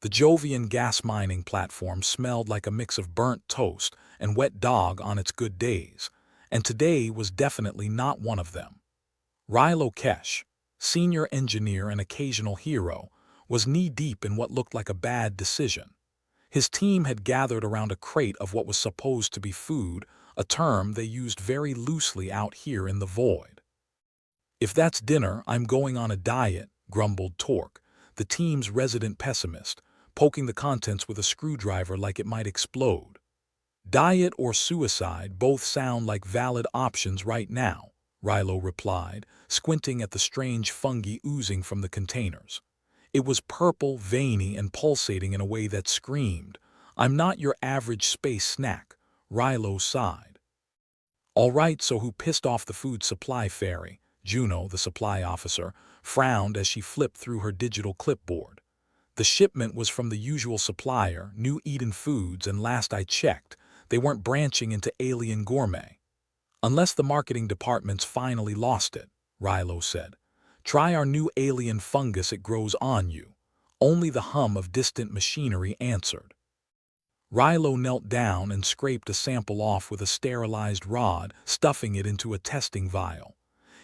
The Jovian gas mining platform smelled like a mix of burnt toast and wet dog on its good days, and today was definitely not one of them. Rilo Kesh, senior engineer and occasional hero, was knee-deep in what looked like a bad decision. His team had gathered around a crate of what was supposed to be food, a term they used very loosely out here in the void. "If that's dinner, I'm going on a diet," grumbled Torque, the team's resident pessimist, poking the contents with a screwdriver like it might explode. "Diet or suicide both sound like valid options right now," Rilo replied, squinting at the strange fungi oozing from the containers. It was purple, veiny, and pulsating in a way that screamed, "I'm not your average space snack." Rilo sighed. "All right, so who pissed off the food supply fairy?" Juno, the supply officer, frowned as she flipped through her digital clipboard. The shipment was from the usual supplier, New Eden Foods, and last I checked, they weren't branching into Alien Gourmet. "Unless the marketing department's finally lost it," Rilo said. "Try our new alien fungus, it grows on you." Only the hum of distant machinery answered. Rilo knelt down and scraped a sample off with a sterilized rod, stuffing it into a testing vial.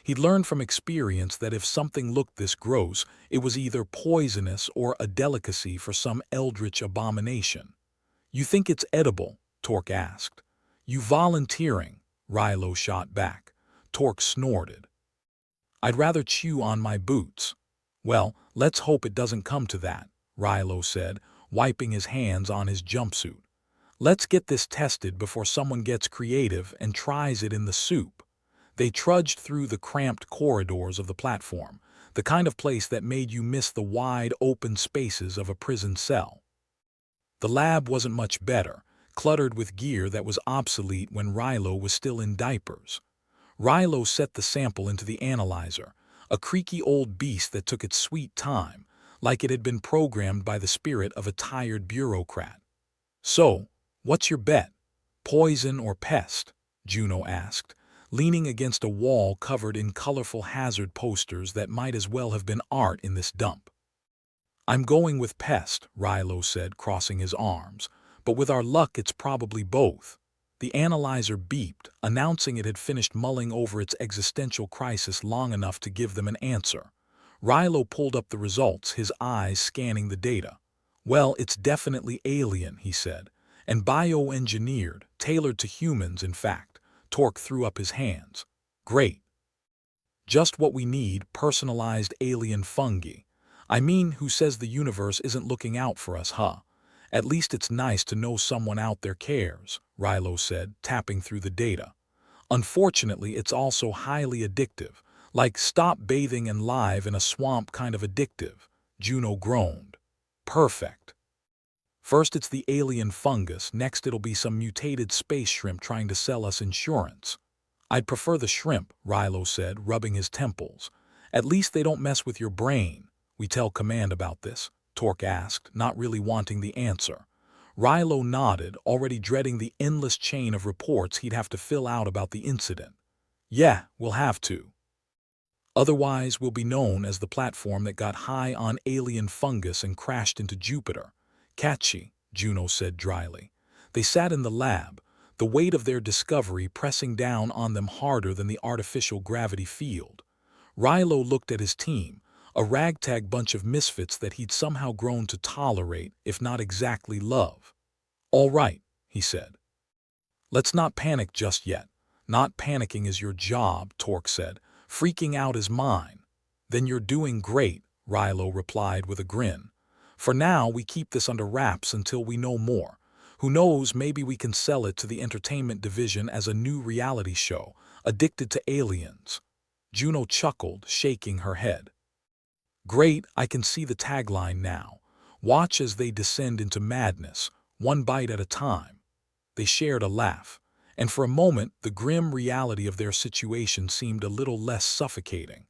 He'd learned from experience that if something looked this gross, it was either poisonous or a delicacy for some eldritch abomination. "You think it's edible?" Torque asked. "You volunteering?" Rilo shot back. Torque snorted. "I'd rather chew on my boots." "Well, let's hope it doesn't come to that," Rilo said, wiping his hands on his jumpsuit. "Let's get this tested before someone gets creative and tries it in the soup." They trudged through the cramped corridors of the platform, the kind of place that made you miss the wide, open spaces of a prison cell. The lab wasn't much better, cluttered with gear that was obsolete when Rilo was still in diapers. Rilo set the sample into the analyzer, a creaky old beast that took its sweet time, like it had been programmed by the spirit of a tired bureaucrat. "So, what's your bet? Poison or pest?" Juno asked, leaning against a wall covered in colorful hazard posters that might as well have been art in this dump. "I'm going with pest," Rilo said, crossing his arms, "but with our luck it's probably both." The analyzer beeped, announcing it had finished mulling over its existential crisis long enough to give them an answer. Rilo pulled up the results, his eyes scanning the data. "Well, it's definitely alien," he said, "and bioengineered, tailored to humans, in fact." Torque threw up his hands. "Great. Just what we need, personalized alien fungi. I mean, who says the universe isn't looking out for us, huh? At least it's nice to know someone out there cares," Rilo said, tapping through the data. "Unfortunately, it's also highly addictive, like stop bathing and live in a swamp kind of addictive." Juno groaned. "Perfect. First it's the alien fungus, next it'll be some mutated space shrimp trying to sell us insurance." "I'd prefer the shrimp," Rilo said, rubbing his temples. "At least they don't mess with your brain." "We tell command about this?" Torque asked, not really wanting the answer. Rilo nodded, already dreading the endless chain of reports he'd have to fill out about the incident. "Yeah, we'll have to. Otherwise we'll be known as the platform that got high on alien fungus and crashed into Jupiter." "Catchy," Juno said dryly. They sat in the lab, the weight of their discovery pressing down on them harder than the artificial gravity field. Rilo looked at his team, a ragtag bunch of misfits that he'd somehow grown to tolerate, if not exactly love. "All right," he said. "Let's not panic just yet." "Not panicking is your job," Torque said. "Freaking out is mine." "Then you're doing great," Rilo replied with a grin. "For now, we keep this under wraps until we know more. Who knows, maybe we can sell it to the entertainment division as a new reality show, Addicted to Aliens." Juno chuckled, shaking her head. "Great, I can see the tagline now. Watch as they descend into madness, one bite at a time." They shared a laugh, and for a moment the grim reality of their situation seemed a little less suffocating.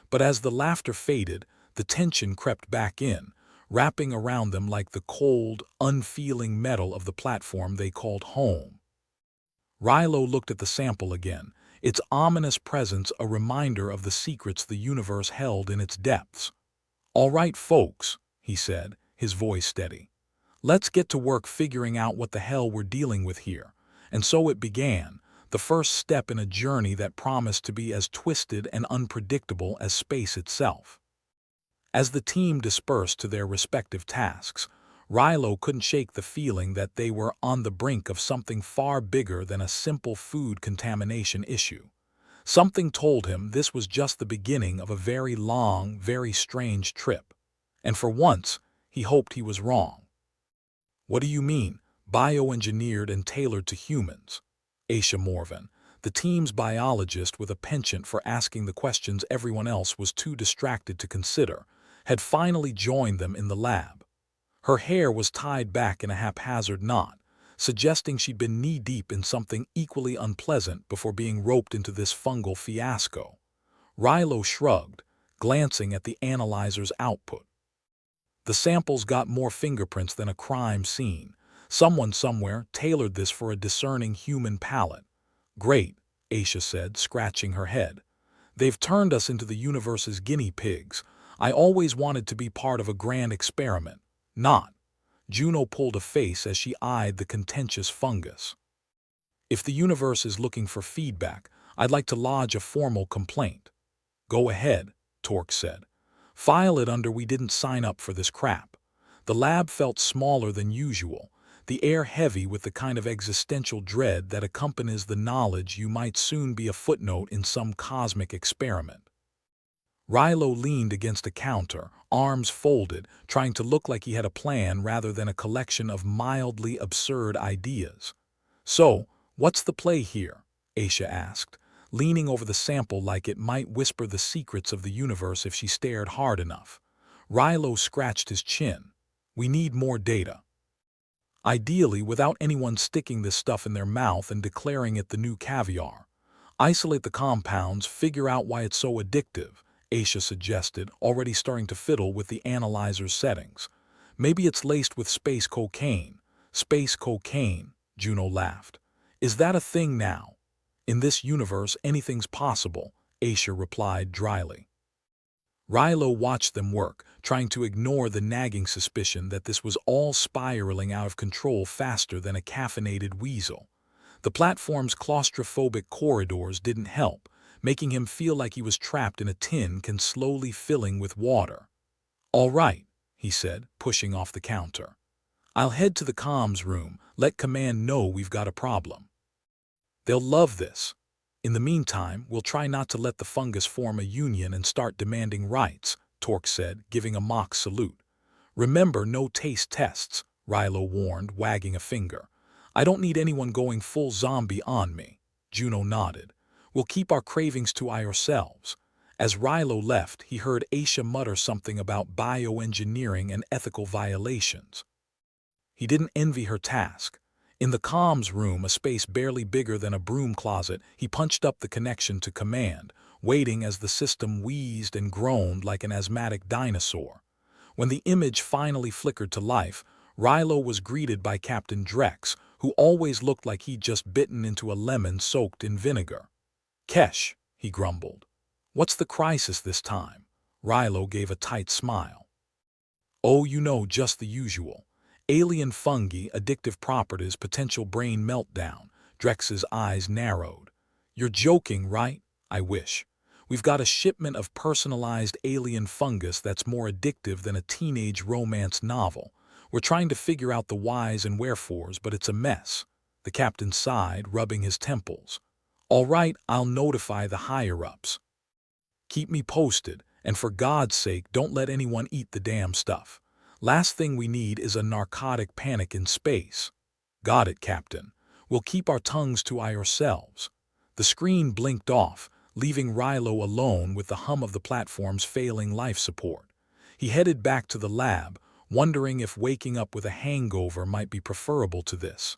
But as the laughter faded, the tension crept back in, wrapping around them like the cold, unfeeling metal of the platform they called home. Rilo looked at the sample again, its ominous presence a reminder of the secrets the universe held in its depths. "All right, folks," he said, his voice steady. "Let's get to work figuring out what the hell we're dealing with here." And so it began, the first step in a journey that promised to be as twisted and unpredictable as space itself. As the team dispersed to their respective tasks, Rilo couldn't shake the feeling that they were on the brink of something far bigger than a simple food contamination issue. Something told him this was just the beginning of a very long, very strange trip. And for once, he hoped he was wrong. "What do you mean, bioengineered and tailored to humans?" Aisha Morvan, the team's biologist with a penchant for asking the questions everyone else was too distracted to consider, had finally joined them in the lab. Her hair was tied back in a haphazard knot, suggesting she'd been knee-deep in something equally unpleasant before being roped into this fungal fiasco. Rilo shrugged, glancing at the analyzer's output. "The samples got more fingerprints than a crime scene. Someone somewhere tailored this for a discerning human palate." "Great," Aisha said, scratching her head. "They've turned us into the universe's guinea pigs. I always wanted to be part of a grand experiment. Not." Juno pulled a face as she eyed the contentious fungus. "If the universe is looking for feedback, I'd like to lodge a formal complaint." "Go ahead," Torque said. "File it under 'We didn't sign up for this crap.'" The lab felt smaller than usual, the air heavy with the kind of existential dread that accompanies the knowledge you might soon be a footnote in some cosmic experiment. Rilo leaned against a counter, arms folded, trying to look like he had a plan rather than a collection of mildly absurd ideas. "So, what's the play here?" Aisha asked, leaning over the sample like it might whisper the secrets of the universe if she stared hard enough. Rilo scratched his chin. "We need more data. Ideally without anyone sticking this stuff in their mouth and declaring it the new caviar. Isolate the compounds, figure out why it's so addictive," Aisha suggested, already starting to fiddle with the analyzer's settings. "Maybe it's laced with space cocaine." "Space cocaine," Juno laughed. "Is that a thing now?" "In this universe, anything's possible," Aisha replied dryly. Rilo watched them work, trying to ignore the nagging suspicion that this was all spiraling out of control faster than a caffeinated weasel. The platform's claustrophobic corridors didn't help, making him feel like he was trapped in a tin can slowly filling with water. "All right," he said, pushing off the counter. "I'll head to the comms room, let command know we've got a problem. They'll love this. In the meantime, we'll try not to let the fungus form a union and start demanding rights," Torque said, giving a mock salute. "Remember, no taste tests," Rilo warned, wagging a finger. "I don't need anyone going full zombie on me." Juno nodded. "We'll keep our cravings to ourselves." As Rilo left, he heard Aisha mutter something about bioengineering and ethical violations. He didn't envy her task. In the comms room, a space barely bigger than a broom closet, he punched up the connection to command, waiting as the system wheezed and groaned like an asthmatic dinosaur. When the image finally flickered to life, Rilo was greeted by Captain Drex, who always looked like he'd just bitten into a lemon soaked in vinegar. "Kesh," he grumbled. "What's the crisis this time?" Rilo gave a tight smile. "Oh, just the usual. Alien fungi, addictive properties, potential brain meltdown." Drex's eyes narrowed. "You're joking, right? I wish. We've got a shipment of personalized alien fungus that's more addictive than a teenage romance novel. We're trying to figure out the whys and wherefores, but it's a mess." The captain sighed, rubbing his temples. "All right, I'll notify the higher-ups. Keep me posted, and for God's sake, don't let anyone eat the damn stuff. Last thing we need is a narcotic panic in space." "Got it, Captain. We'll keep our tongues to ourselves." The screen blinked off, leaving Rilo alone with the hum of the platform's failing life support. He headed back to the lab, wondering if waking up with a hangover might be preferable to this.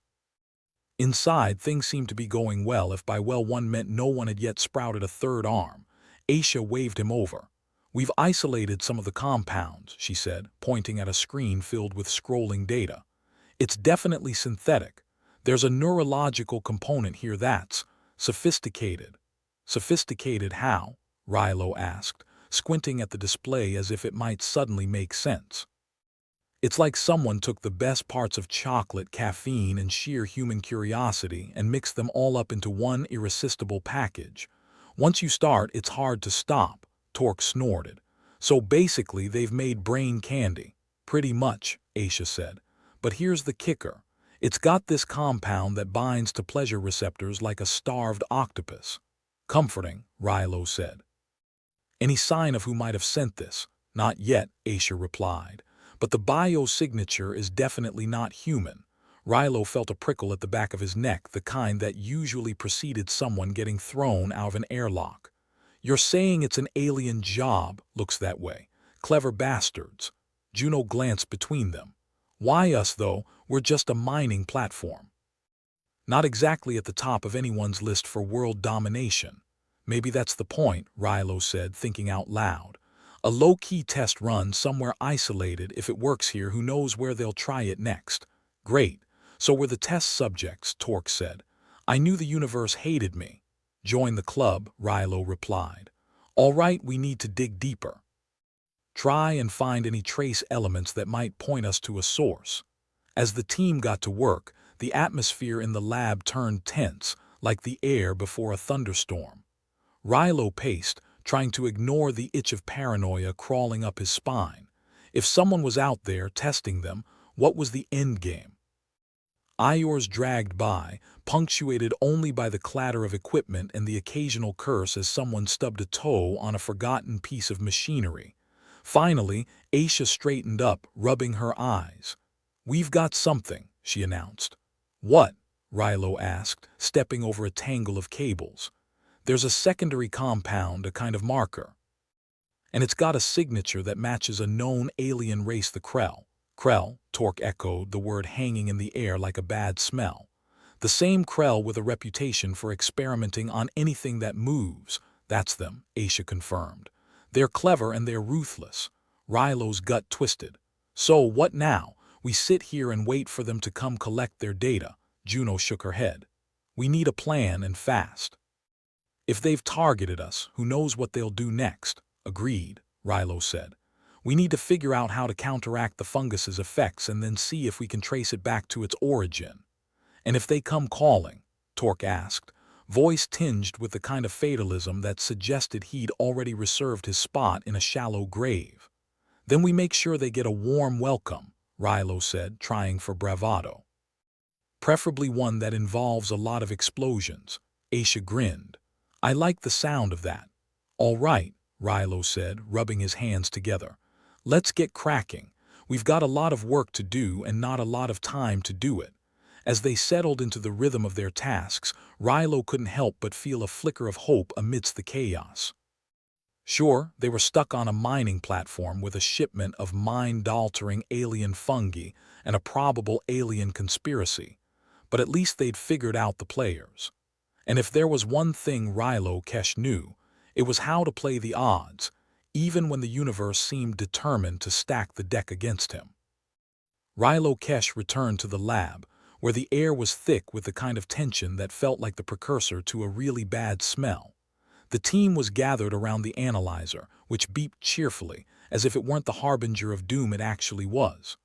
Inside, things seemed to be going well, if by well one meant no one had yet sprouted a third arm. Aisha waved him over. "We've isolated some of the compounds," she said, pointing at a screen filled with scrolling data. "It's definitely synthetic. There's a neurological component here that's sophisticated." "Sophisticated how?" Rilo asked, squinting at the display as if it might suddenly make sense. It's like someone took the best parts of chocolate, caffeine, and sheer human curiosity and mixed them all up into one irresistible package. Once you start, it's hard to stop, Torque snorted. So basically, they've made brain candy. Pretty much, Aisha said. But here's the kicker. It's got this compound that binds to pleasure receptors like a starved octopus. Comforting, Rilo said. Any sign of who might have sent this? Not yet, Aisha replied. But the biosignature is definitely not human. Rilo felt a prickle at the back of his neck, the kind that usually preceded someone getting thrown out of an airlock. You're saying it's an alien job? Looks that way. Clever bastards. Juno glanced between them. Why us, though? We're just a mining platform. Not exactly at the top of anyone's list for world domination. Maybe that's the point, Rilo said, thinking out loud. A low-key test run somewhere isolated. If it works here, who knows where they'll try it next. Great. So we're the test subjects, Torque said. I knew the universe hated me. Join the club, Rilo replied. All right, we need to dig deeper. Try and find any trace elements that might point us to a source. As the team got to work, the atmosphere in the lab turned tense, like the air before a thunderstorm. Rilo paced, trying to ignore the itch of paranoia crawling up his spine. If someone was out there testing them, what was the end game? Hours dragged by, punctuated only by the clatter of equipment and the occasional curse as someone stubbed a toe on a forgotten piece of machinery. Finally, Aisha straightened up, rubbing her eyes. We've got something, she announced. What? Rilo asked, stepping over a tangle of cables. There's a secondary compound, a kind of marker. And it's got a signature that matches a known alien race, the Krell. Krell, Torque echoed, the word hanging in the air like a bad smell. The same Krell with a reputation for experimenting on anything that moves. That's them, Aisha confirmed. They're clever and they're ruthless. Rilo's gut twisted. So what now? We sit here and wait for them to come collect their data. Juno shook her head. We need a plan, and fast. If they've targeted us, who knows what they'll do next? Agreed, Rilo said. We need to figure out how to counteract the fungus's effects and then see if we can trace it back to its origin. And if they come calling? Torque asked, voice tinged with the kind of fatalism that suggested he'd already reserved his spot in a shallow grave. Then we make sure they get a warm welcome, Rilo said, trying for bravado. Preferably one that involves a lot of explosions. Aisha grinned. I like the sound of that. All right, Rilo said, rubbing his hands together. Let's get cracking. We've got a lot of work to do and not a lot of time to do it. As they settled into the rhythm of their tasks, Rilo couldn't help but feel a flicker of hope amidst the chaos. Sure, they were stuck on a mining platform with a shipment of mind-altering alien fungi and a probable alien conspiracy, but at least they'd figured out the players. And if there was one thing Rilo Kesh knew, it was how to play the odds, even when the universe seemed determined to stack the deck against him. Rilo Kesh returned to the lab, where the air was thick with the kind of tension that felt like the precursor to a really bad smell. The team was gathered around the analyzer, which beeped cheerfully, as if it weren't the harbinger of doom it actually was.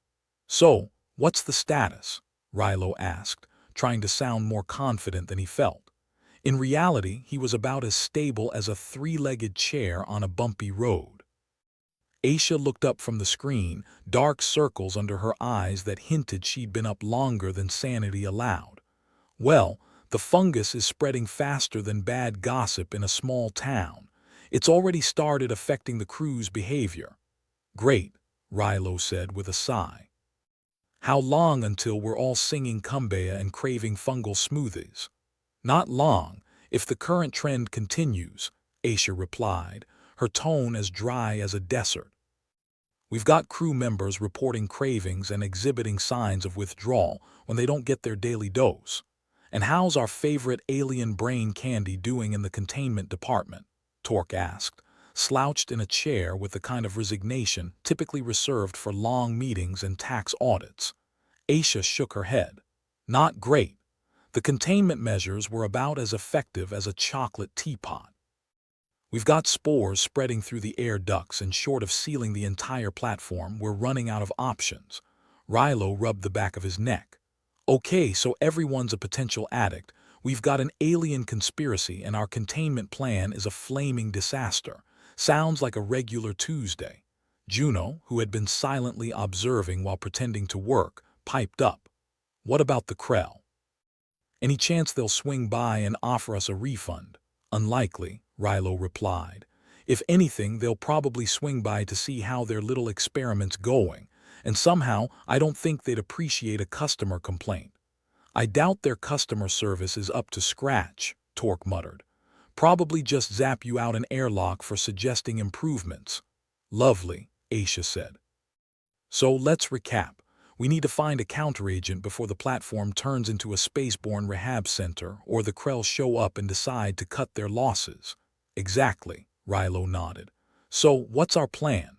So, what's the status? Rilo asked, trying to sound more confident than he felt. In reality, he was about as stable as a three-legged chair on a bumpy road. Aisha looked up from the screen, dark circles under her eyes that hinted she'd been up longer than sanity allowed. Well, the fungus is spreading faster than bad gossip in a small town. It's already started affecting the crew's behavior. Great, Rilo said with a sigh. How long until we're all singing kumbaya and craving fungal smoothies? Not long, if the current trend continues, Aisha replied, her tone as dry as a desert. We've got crew members reporting cravings and exhibiting signs of withdrawal when they don't get their daily dose. And how's our favorite alien brain candy doing in the containment department? Torque asked, slouched in a chair with the kind of resignation typically reserved for long meetings and tax audits. Aisha shook her head. Not great. The containment measures were about as effective as a chocolate teapot. We've got spores spreading through the air ducts, and short of sealing the entire platform, we're running out of options. Rilo rubbed the back of his neck. Okay, so everyone's a potential addict. We've got an alien conspiracy and our containment plan is a flaming disaster. Sounds like a regular Tuesday. Juno, who had been silently observing while pretending to work, piped up. What about the Krell? Any chance they'll swing by and offer us a refund? Unlikely, Rilo replied. If anything, they'll probably swing by to see how their little experiment's going, and somehow I don't think they'd appreciate a customer complaint. I doubt their customer service is up to scratch, Torque muttered. Probably just zap you out an airlock for suggesting improvements. Lovely, Aisha said. So let's recap. We need to find a counteragent before the platform turns into a spaceborne rehab center or the Krell show up and decide to cut their losses. Exactly, Rilo nodded. So what's our plan?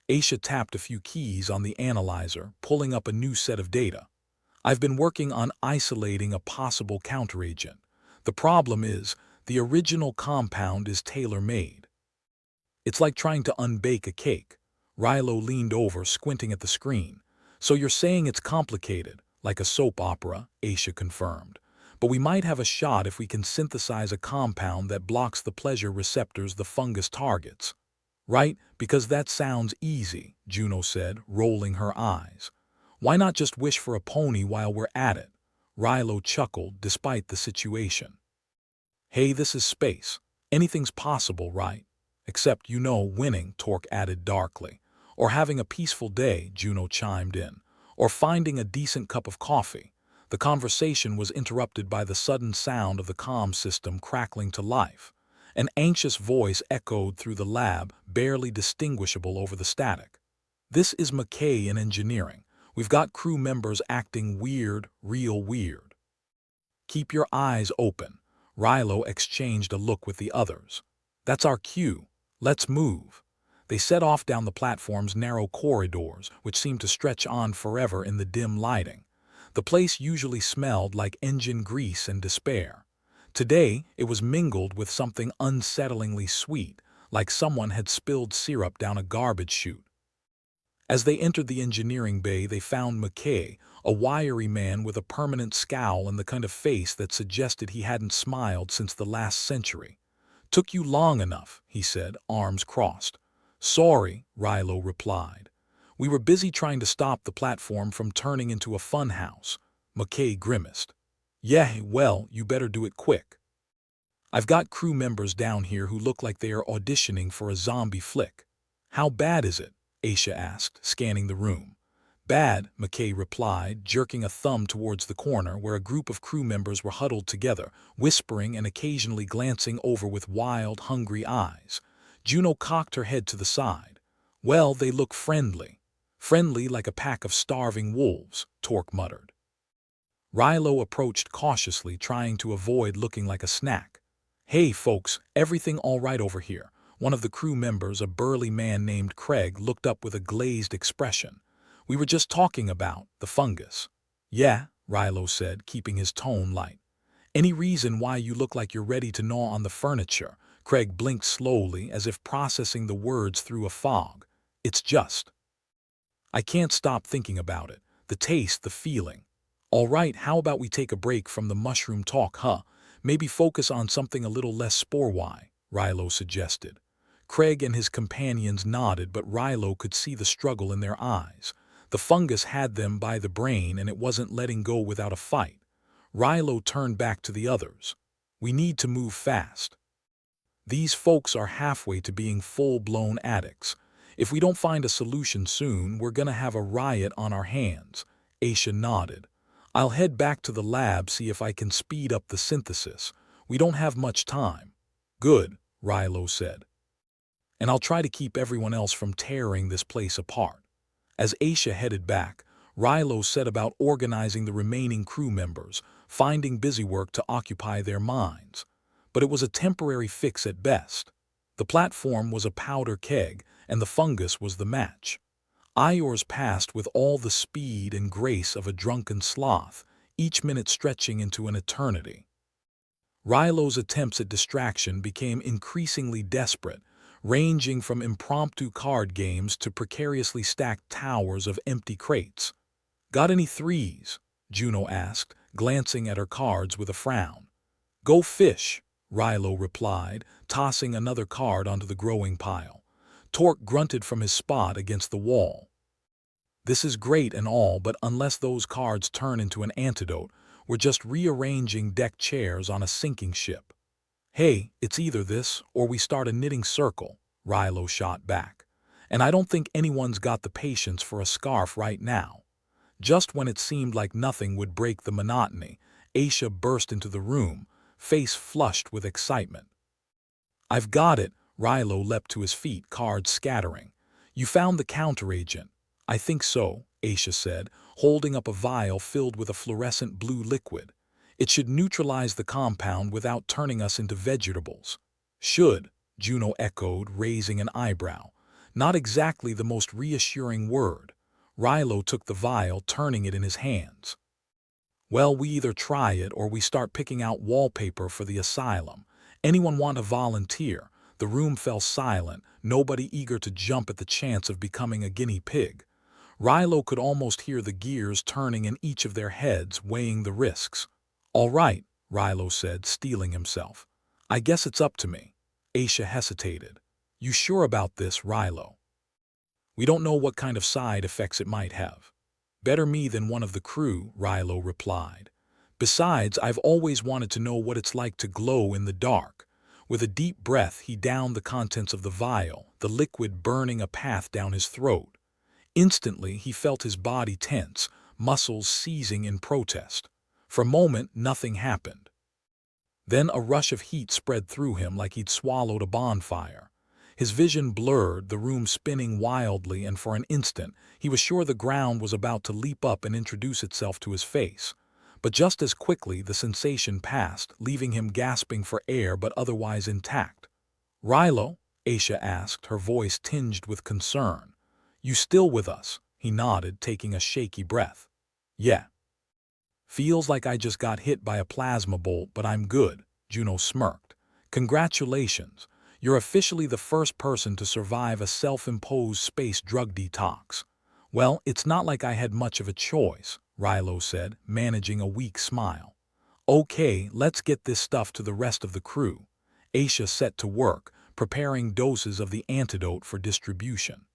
Aisha tapped a few keys on the analyzer, pulling up a new set of data. I've been working on isolating a possible counteragent. The problem is, the original compound is tailor-made. It's like trying to unbake a cake. Rilo leaned over, squinting at the screen. So you're saying it's complicated, like a soap opera, Aisha confirmed. But we might have a shot if we can synthesize a compound that blocks the pleasure receptors the fungus targets. Right? Because that sounds easy, Juno said, rolling her eyes. Why not just wish for a pony while we're at it? Rilo chuckled, despite the situation. Hey, this is space. Anything's possible, right? Except, winning, Torque added darkly. Or having a peaceful day, Juno chimed in. Or finding a decent cup of coffee. The conversation was interrupted by the sudden sound of the comm system crackling to life. An anxious voice echoed through the lab, barely distinguishable over the static. This is McKay in engineering. We've got crew members acting weird, real weird. Keep your eyes open. Rilo exchanged a look with the others. That's our cue. Let's move. They set off down the platform's narrow corridors, which seemed to stretch on forever in the dim lighting. The place usually smelled like engine grease and despair. Today, it was mingled with something unsettlingly sweet, like someone had spilled syrup down a garbage chute. As they entered the engineering bay, they found McKay, a wiry man with a permanent scowl and the kind of face that suggested he hadn't smiled since the last century. Took you long enough, he said, arms crossed. Sorry, Rilo replied. We were busy trying to stop the platform from turning into a funhouse. McKay grimaced. Yeah, well, you better do it quick. I've got crew members down here who look like they are auditioning for a zombie flick. How bad is it? Aisha asked, scanning the room. Bad, McKay replied, jerking a thumb towards the corner where a group of crew members were huddled together, whispering and occasionally glancing over with wild, hungry eyes. Juno cocked her head to the side. Well, they look friendly. Friendly like a pack of starving wolves, Torque muttered. Rilo approached cautiously, trying to avoid looking like a snack. Hey, folks, everything all right over here? One of the crew members, a burly man named Craig, looked up with a glazed expression. We were just talking about the fungus. Yeah, Rilo said, keeping his tone light. Any reason why you look like you're ready to gnaw on the furniture? Craig blinked slowly, as if processing the words through a fog. It's just. I can't stop thinking about it. The taste, the feeling. All right, how about we take a break from the mushroom talk, huh? Maybe focus on something a little less spore-y, Rilo suggested. Craig and his companions nodded, but Rilo could see the struggle in their eyes. The fungus had them by the brain, and it wasn't letting go without a fight. Rilo turned back to the others. We need to move fast. These folks are halfway to being full-blown addicts. If we don't find a solution soon, we're gonna have a riot on our hands. Aisha nodded. I'll head back to the lab, see if I can speed up the synthesis. We don't have much time. Good, Rilo said. And I'll try to keep everyone else from tearing this place apart. As Aisha headed back, Rilo set about organizing the remaining crew members, finding busy work to occupy their minds. But it was a temporary fix at best. The platform was a powder keg, and the fungus was the match. Hours passed with all the speed and grace of a drunken sloth, each minute stretching into an eternity. Rilo's attempts at distraction became increasingly desperate, ranging from impromptu card games to precariously stacked towers of empty crates. Got any threes? Juno asked, glancing at her cards with a frown. Go fish, Rilo replied, tossing another card onto the growing pile. Torque grunted from his spot against the wall. This is great and all, but unless those cards turn into an antidote, we're just rearranging deck chairs on a sinking ship. Hey, it's either this or we start a knitting circle, Rilo shot back. And I don't think anyone's got the patience for a scarf right now. Just when it seemed like nothing would break the monotony, Aisha burst into the room, face flushed with excitement. I've got it, Rilo leapt to his feet, cards scattering. You found the counteragent. I think so, Aisha said, holding up a vial filled with a fluorescent blue liquid. It should neutralize the compound without turning us into vegetables. Should, Juno echoed, raising an eyebrow. Not exactly the most reassuring word. Rilo took the vial, turning it in his hands. Well, we either try it or we start picking out wallpaper for the asylum. Anyone want to volunteer? The room fell silent, nobody eager to jump at the chance of becoming a guinea pig. Rilo could almost hear the gears turning in each of their heads, weighing the risks. All right, Rilo said, steeling himself. I guess it's up to me. Aisha hesitated. You sure about this, Rilo? We don't know what kind of side effects it might have. Better me than one of the crew, Rilo replied. Besides, I've always wanted to know what it's like to glow in the dark. With a deep breath, he downed the contents of the vial, the liquid burning a path down his throat. Instantly, he felt his body tense, muscles seizing in protest. For a moment, nothing happened. Then a rush of heat spread through him like he'd swallowed a bonfire. His vision blurred, the room spinning wildly, and for an instant, he was sure the ground was about to leap up and introduce itself to his face. But just as quickly, the sensation passed, leaving him gasping for air but otherwise intact. Rilo? Aisha asked, her voice tinged with concern. You still with us? He nodded, taking a shaky breath. Yeah. Feels like I just got hit by a plasma bolt, but I'm good, Juno smirked. Congratulations. You're officially the first person to survive a self-imposed space drug detox. Well, it's not like I had much of a choice, Rilo said, managing a weak smile. Okay, let's get this stuff to the rest of the crew. Aisha set to work, preparing doses of the antidote for distribution.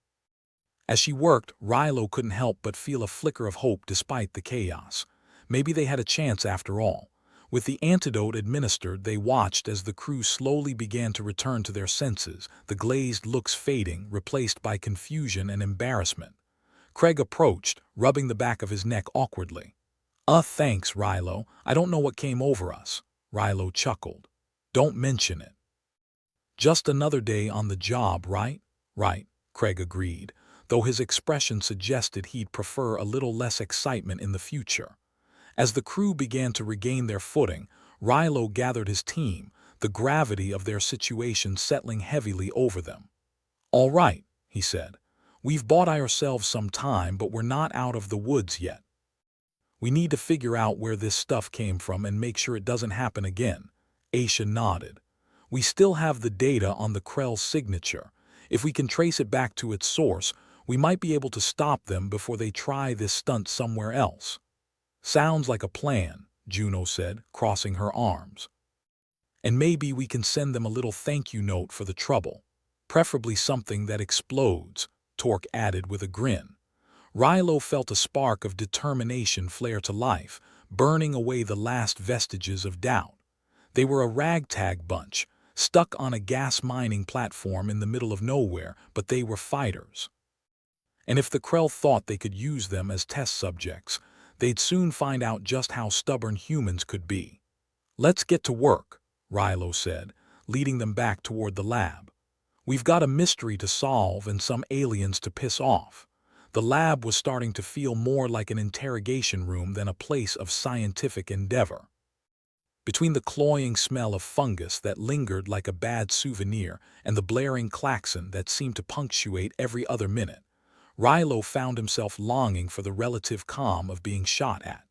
As she worked, Rilo couldn't help but feel a flicker of hope despite the chaos. Maybe they had a chance after all. With the antidote administered, they watched as the crew slowly began to return to their senses, the glazed looks fading, replaced by confusion and embarrassment. Craig approached, rubbing the back of his neck awkwardly. Thanks, Rilo. I don't know what came over us. Rilo chuckled. Don't mention it. Just another day on the job, right? Right, Craig agreed, though his expression suggested he'd prefer a little less excitement in the future. As the crew began to regain their footing, Rilo gathered his team, the gravity of their situation settling heavily over them. All right, he said. We've bought ourselves some time, but we're not out of the woods yet. We need to figure out where this stuff came from and make sure it doesn't happen again. Aisha nodded. We still have the data on the Krell signature. If we can trace it back to its source, we might be able to stop them before they try this stunt somewhere else. Sounds like a plan, Juno said, crossing her arms. And maybe we can send them a little thank you note for the trouble. Preferably something that explodes, Torque added with a grin. Rilo felt a spark of determination flare to life, burning away the last vestiges of doubt. They were a ragtag bunch, stuck on a gas mining platform in the middle of nowhere, but they were fighters. And if the Krell thought they could use them as test subjects, they'd soon find out just how stubborn humans could be. Let's get to work, Rilo said, leading them back toward the lab. We've got a mystery to solve and some aliens to piss off. The lab was starting to feel more like an interrogation room than a place of scientific endeavor. Between the cloying smell of fungus that lingered like a bad souvenir and the blaring klaxon that seemed to punctuate every other minute, Rilo found himself longing for the relative calm of being shot at.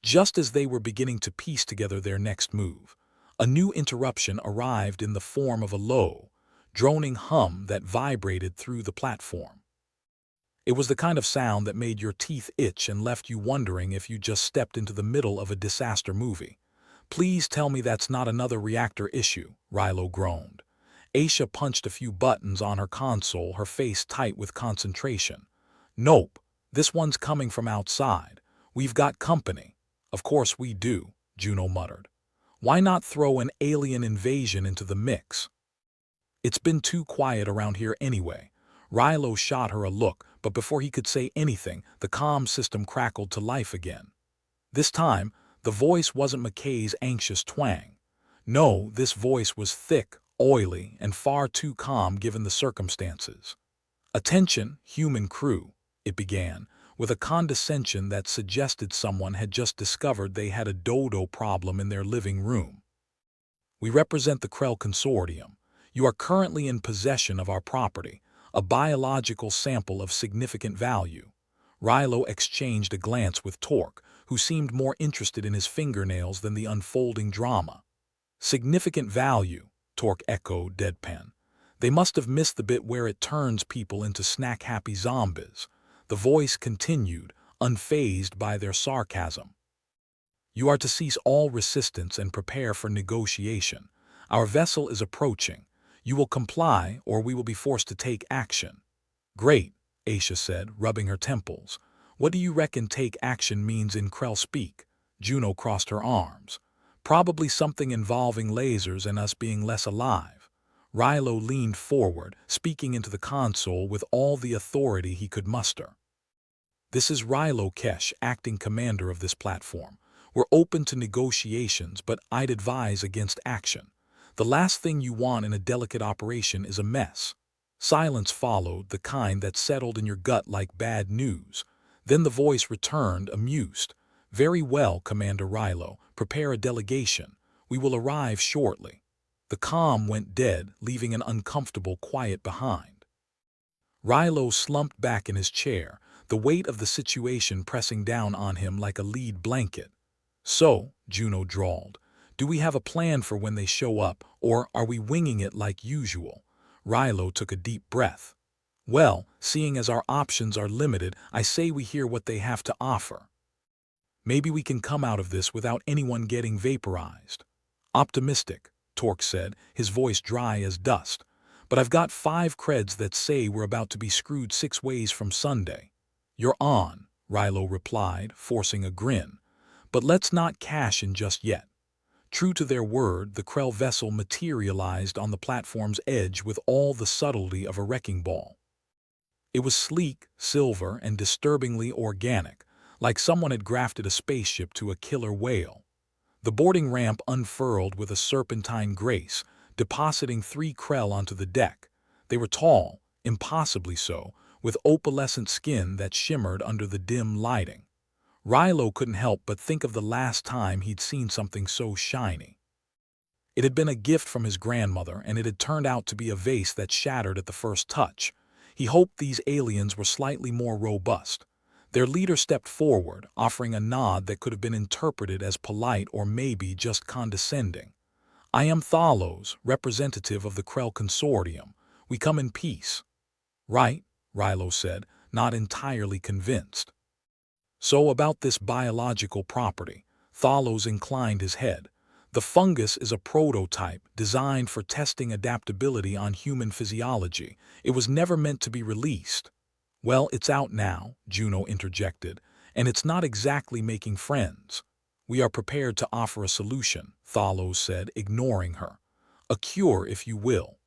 Just as they were beginning to piece together their next move, a new interruption arrived in the form of a low, droning hum that vibrated through the platform. It was the kind of sound that made your teeth itch and left you wondering if you just stepped into the middle of a disaster movie. Please tell me that's not another reactor issue, Rilo groaned. Aisha punched a few buttons on her console, her face tight with concentration. Nope, this one's coming from outside. We've got company. Of course we do, Juno muttered. Why not throw an alien invasion into the mix? It's been too quiet around here anyway. Rilo shot her a look, but before he could say anything, the comm system crackled to life again. This time, the voice wasn't McKay's anxious twang. No, this voice was thick, oily, and far too calm given the circumstances. Attention, human crew, it began, with a condescension that suggested someone had just discovered they had a dodo problem in their living room. We represent the Krell Consortium. You are currently in possession of our property, a biological sample of significant value. Rilo exchanged a glance with Torque, who seemed more interested in his fingernails than the unfolding drama. Significant value, Torque echoed deadpan. They must have missed the bit where it turns people into snack-happy zombies. The voice continued, unfazed by their sarcasm. You are to cease all resistance and prepare for negotiation. Our vessel is approaching. You will comply, or we will be forced to take action. Great, Aisha said, rubbing her temples. What do you reckon take action means in Krell speak? Juno crossed her arms. Probably something involving lasers and us being less alive. Rilo leaned forward, speaking into the console with all the authority he could muster. This is Rilo Kesh, acting commander of this platform. We're open to negotiations, but I'd advise against action. The last thing you want in a delicate operation is a mess. Silence followed, the kind that settled in your gut like bad news. Then the voice returned, amused. Very well, Commander Rilo. Prepare a delegation. We will arrive shortly. The comm went dead, leaving an uncomfortable quiet behind. Rilo slumped back in his chair, the weight of the situation pressing down on him like a lead blanket. So, Juno drawled, do we have a plan for when they show up, or are we winging it like usual? Rilo took a deep breath. Well, seeing as our options are limited, I say we hear what they have to offer. Maybe we can come out of this without anyone getting vaporized. Optimistic, Torque said, his voice dry as dust. But I've got 5 creds that say we're about to be screwed 6 ways from Sunday. You're on, Rilo replied, forcing a grin. But let's not cash in just yet. True to their word, the Krell vessel materialized on the platform's edge with all the subtlety of a wrecking ball. It was sleek, silver, and disturbingly organic, like someone had grafted a spaceship to a killer whale. The boarding ramp unfurled with a serpentine grace, depositing 3 Krell onto the deck. They were tall, impossibly so, with opalescent skin that shimmered under the dim lighting. Rilo couldn't help but think of the last time he'd seen something so shiny. It had been a gift from his grandmother, and it had turned out to be a vase that shattered at the first touch. He hoped these aliens were slightly more robust. Their leader stepped forward, offering a nod that could have been interpreted as polite or maybe just condescending. I am Thalos, representative of the Krell Consortium. We come in peace. Right, Rilo said, not entirely convinced. So about this biological property, Thalos inclined his head. The fungus is a prototype designed for testing adaptability on human physiology. It was never meant to be released. Well, it's out now, Juno interjected, and it's not exactly making friends. We are prepared to offer a solution, Thalos said, ignoring her. A cure, if you will.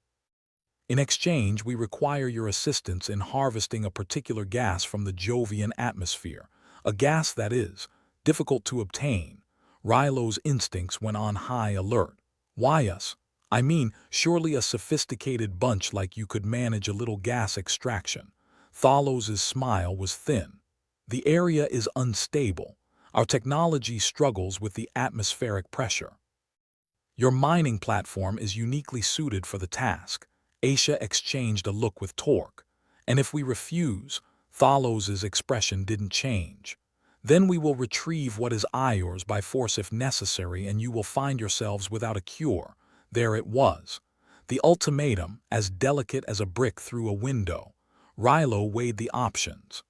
In exchange, we require your assistance in harvesting a particular gas from the Jovian atmosphere. A gas that is difficult to obtain. Rilo's instincts went on high alert. Why us? I mean, surely a sophisticated bunch like you could manage a little gas extraction. Thalos's smile was thin. The area is unstable. Our technology struggles with the atmospheric pressure. Your mining platform is uniquely suited for the task. Aisha exchanged a look with Torque. And if we refuse, Thalos's expression didn't change. Then we will retrieve what is yours by force if necessary, and you will find yourselves without a cure. There it was. The ultimatum, as delicate as a brick through a window. Rilo weighed the options.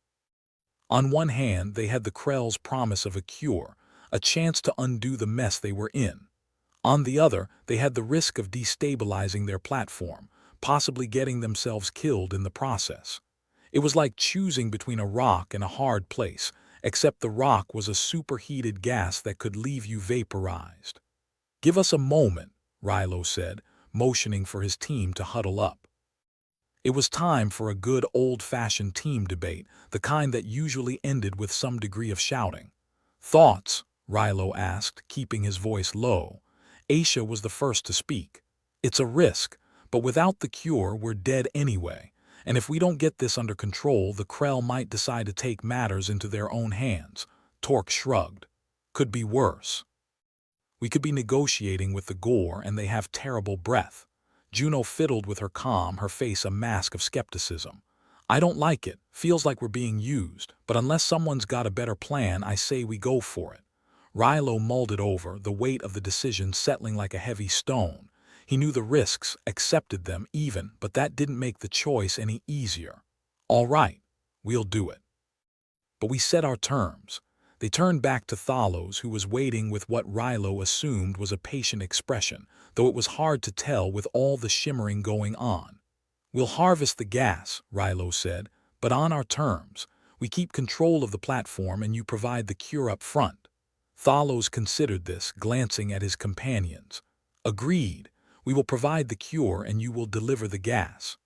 On one hand, they had the Krell's promise of a cure, a chance to undo the mess they were in. On the other, they had the risk of destabilizing their platform, possibly getting themselves killed in the process. It was like choosing between a rock and a hard place, except the rock was a superheated gas that could leave you vaporized. "Give us a moment," Rilo said, motioning for his team to huddle up. It was time for a good old-fashioned team debate, the kind that usually ended with some degree of shouting. "Thoughts?" Rilo asked, keeping his voice low. Aisha was the first to speak. "It's a risk, but without the cure, we're dead anyway. And if we don't get this under control, the Krell might decide to take matters into their own hands." Torque shrugged. "Could be worse. We could be negotiating with the Gore and they have terrible breath." Juno fiddled with her calm, her face a mask of skepticism. "I don't like it. Feels like we're being used. But unless someone's got a better plan, I say we go for it." Rilo mulled it over, the weight of the decision settling like a heavy stone. He knew the risks, accepted them even, but that didn't make the choice any easier. "All right, we'll do it. But we set our terms." They turned back to Thalos, who was waiting with what Rilo assumed was a patient expression, though it was hard to tell with all the shimmering going on. "We'll harvest the gas," Rilo said, "but on our terms. We keep control of the platform and you provide the cure up front." Thalos considered this, glancing at his companions. "Agreed. We will provide the cure and you will deliver the gas.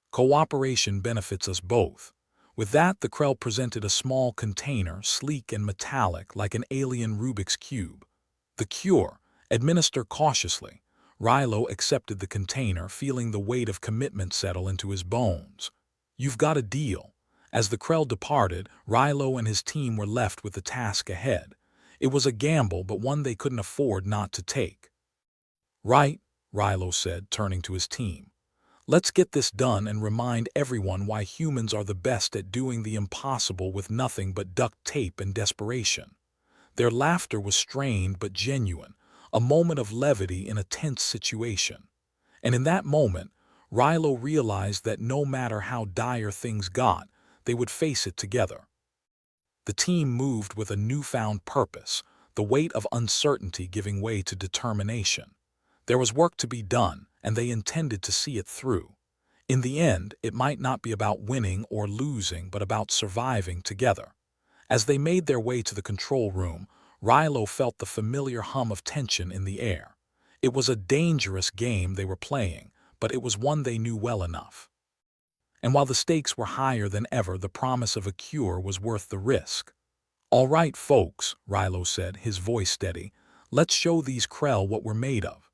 Cooperation benefits us both." With that, the Krell presented a small container, sleek and metallic like an alien Rubik's Cube. "The cure. Administer cautiously." Rilo accepted the container, feeling the weight of commitment settle into his bones. "You've got a deal." As the Krell departed, Rilo and his team were left with the task ahead. It was a gamble, but one they couldn't afford not to take. "Right," Rilo said, turning to his team. "Let's get this done and remind everyone why humans are the best at doing the impossible with nothing but duct tape and desperation." Their laughter was strained but genuine, a moment of levity in a tense situation. And in that moment, Rilo realized that no matter how dire things got, they would face it together. The team moved with a newfound purpose, the weight of uncertainty giving way to determination. There was work to be done, and they intended to see it through. In the end, it might not be about winning or losing, but about surviving together. As they made their way to the control room, Rilo felt the familiar hum of tension in the air. It was a dangerous game they were playing, but it was one they knew well enough. And while the stakes were higher than ever, the promise of a cure was worth the risk. "All right, folks," Rilo said, his voice steady. "Let's show these Krell what we're made of."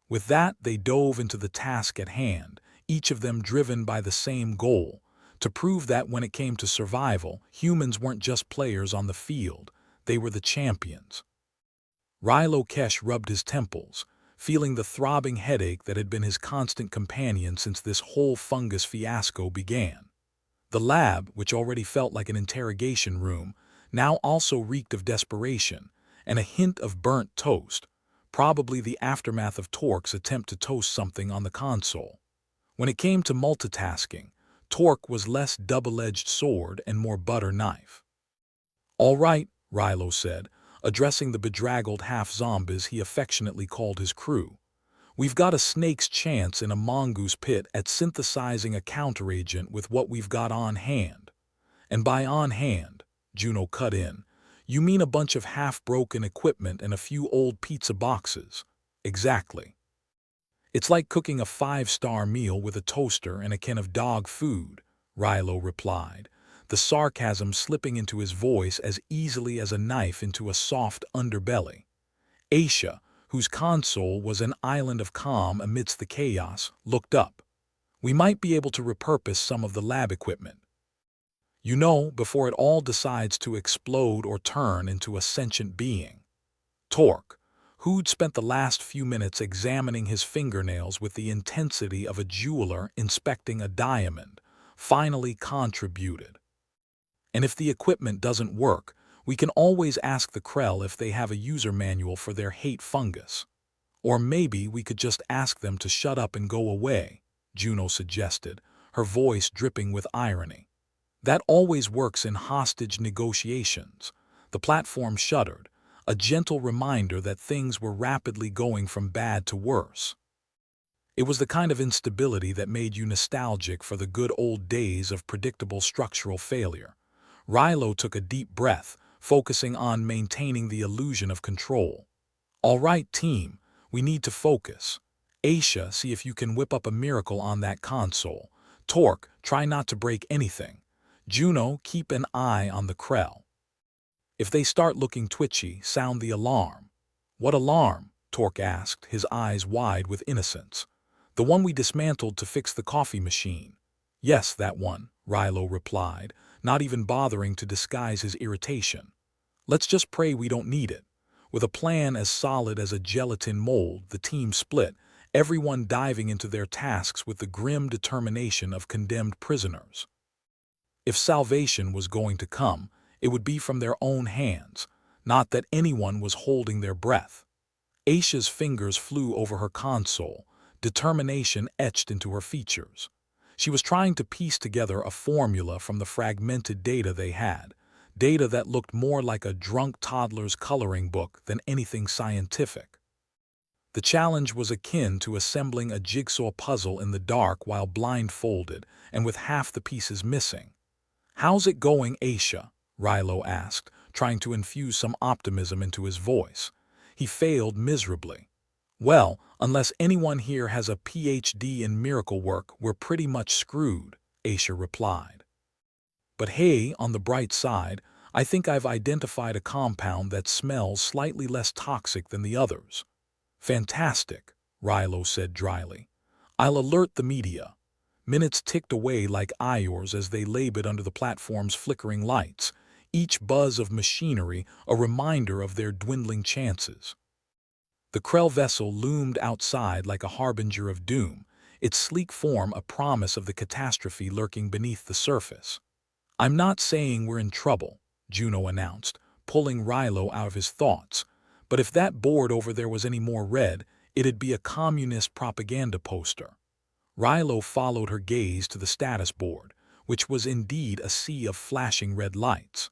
With that, they dove into the task at hand, each of them driven by the same goal, to prove that when it came to survival, humans weren't just players on the field, they were the champions. Rilo Kesh rubbed his temples, feeling the throbbing headache that had been his constant companion since this whole fungus fiasco began. The lab, which already felt like an interrogation room, now also reeked of desperation and a hint of burnt toast, probably the aftermath of Torque's attempt to toast something on the console. When it came to multitasking, Torque was less double-edged sword and more butter knife. "All right," Rilo said, addressing the bedraggled half-zombies he affectionately called his crew. "We've got a snake's chance in a mongoose pit at synthesizing a counteragent with what we've got on hand." "And by on hand," Juno cut in, "you mean a bunch of half-broken equipment and a few old pizza boxes." "Exactly. It's like cooking a 5-star meal with a toaster and a can of dog food," Rilo replied, the sarcasm slipping into his voice as easily as a knife into a soft underbelly. Aisha, whose console was an island of calm amidst the chaos, looked up. "We might be able to repurpose some of the lab equipment. You know, before it all decides to explode or turn into a sentient being." Torque, who'd spent the last few minutes examining his fingernails with the intensity of a jeweler inspecting a diamond, finally contributed. "And if the equipment doesn't work, we can always ask the Krell if they have a user manual for their hate fungus. Or maybe we could just ask them to shut up and go away," Juno suggested, her voice dripping with irony. "That always works in hostage negotiations." The platform shuddered, a gentle reminder that things were rapidly going from bad to worse. It was the kind of instability that made you nostalgic for the good old days of predictable structural failure. Rilo took a deep breath, focusing on maintaining the illusion of control. "All right, team, we need to focus. Aisha, see if you can whip up a miracle on that console. Torque, try not to break anything. Juno, keep an eye on the Krell. If they start looking twitchy, sound the alarm." "What alarm?" Torque asked, his eyes wide with innocence. "The one we dismantled to fix the coffee machine." "Yes, that one," Rilo replied, not even bothering to disguise his irritation. "Let's just pray we don't need it." With a plan as solid as a gelatin mold, the team split, everyone diving into their tasks with the grim determination of condemned prisoners. If salvation was going to come, it would be from their own hands, not that anyone was holding their breath. Aisha's fingers flew over her console, determination etched into her features. She was trying to piece together a formula from the fragmented data they had, data that looked more like a drunk toddler's coloring book than anything scientific. The challenge was akin to assembling a jigsaw puzzle in the dark while blindfolded and with half the pieces missing. "How's it going, Aisha?" Rilo asked, trying to infuse some optimism into his voice. He failed miserably. "Well, unless anyone here has a PhD in miracle work, we're pretty much screwed," Aisha replied. "But hey, on the bright side, I think I've identified a compound that smells slightly less toxic than the others." "Fantastic," Rilo said dryly. "I'll alert the media." Minutes ticked away like hours as they labored under the platform's flickering lights, each buzz of machinery a reminder of their dwindling chances. The Krell vessel loomed outside like a harbinger of doom, its sleek form a promise of the catastrophe lurking beneath the surface. "I'm not saying we're in trouble," Juno announced, pulling Rilo out of his thoughts. "But if that board over there was any more red, it'd be a communist propaganda poster." Rilo followed her gaze to the status board, which was indeed a sea of flashing red lights.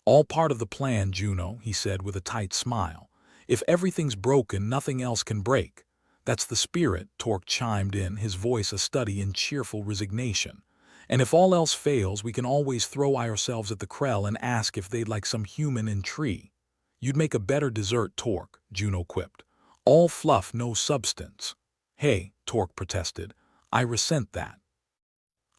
"All part of the plan, Juno," he said with a tight smile. "If everything's broken, nothing else can break." "That's the spirit," Torque chimed in, his voice a study in cheerful resignation. "And if all else fails, we can always throw ourselves at the Krell and ask if they'd like some human in tree." "You'd make a better dessert, Torque," Juno quipped. "All fluff, no substance." "Hey," Torque protested, "I resent that.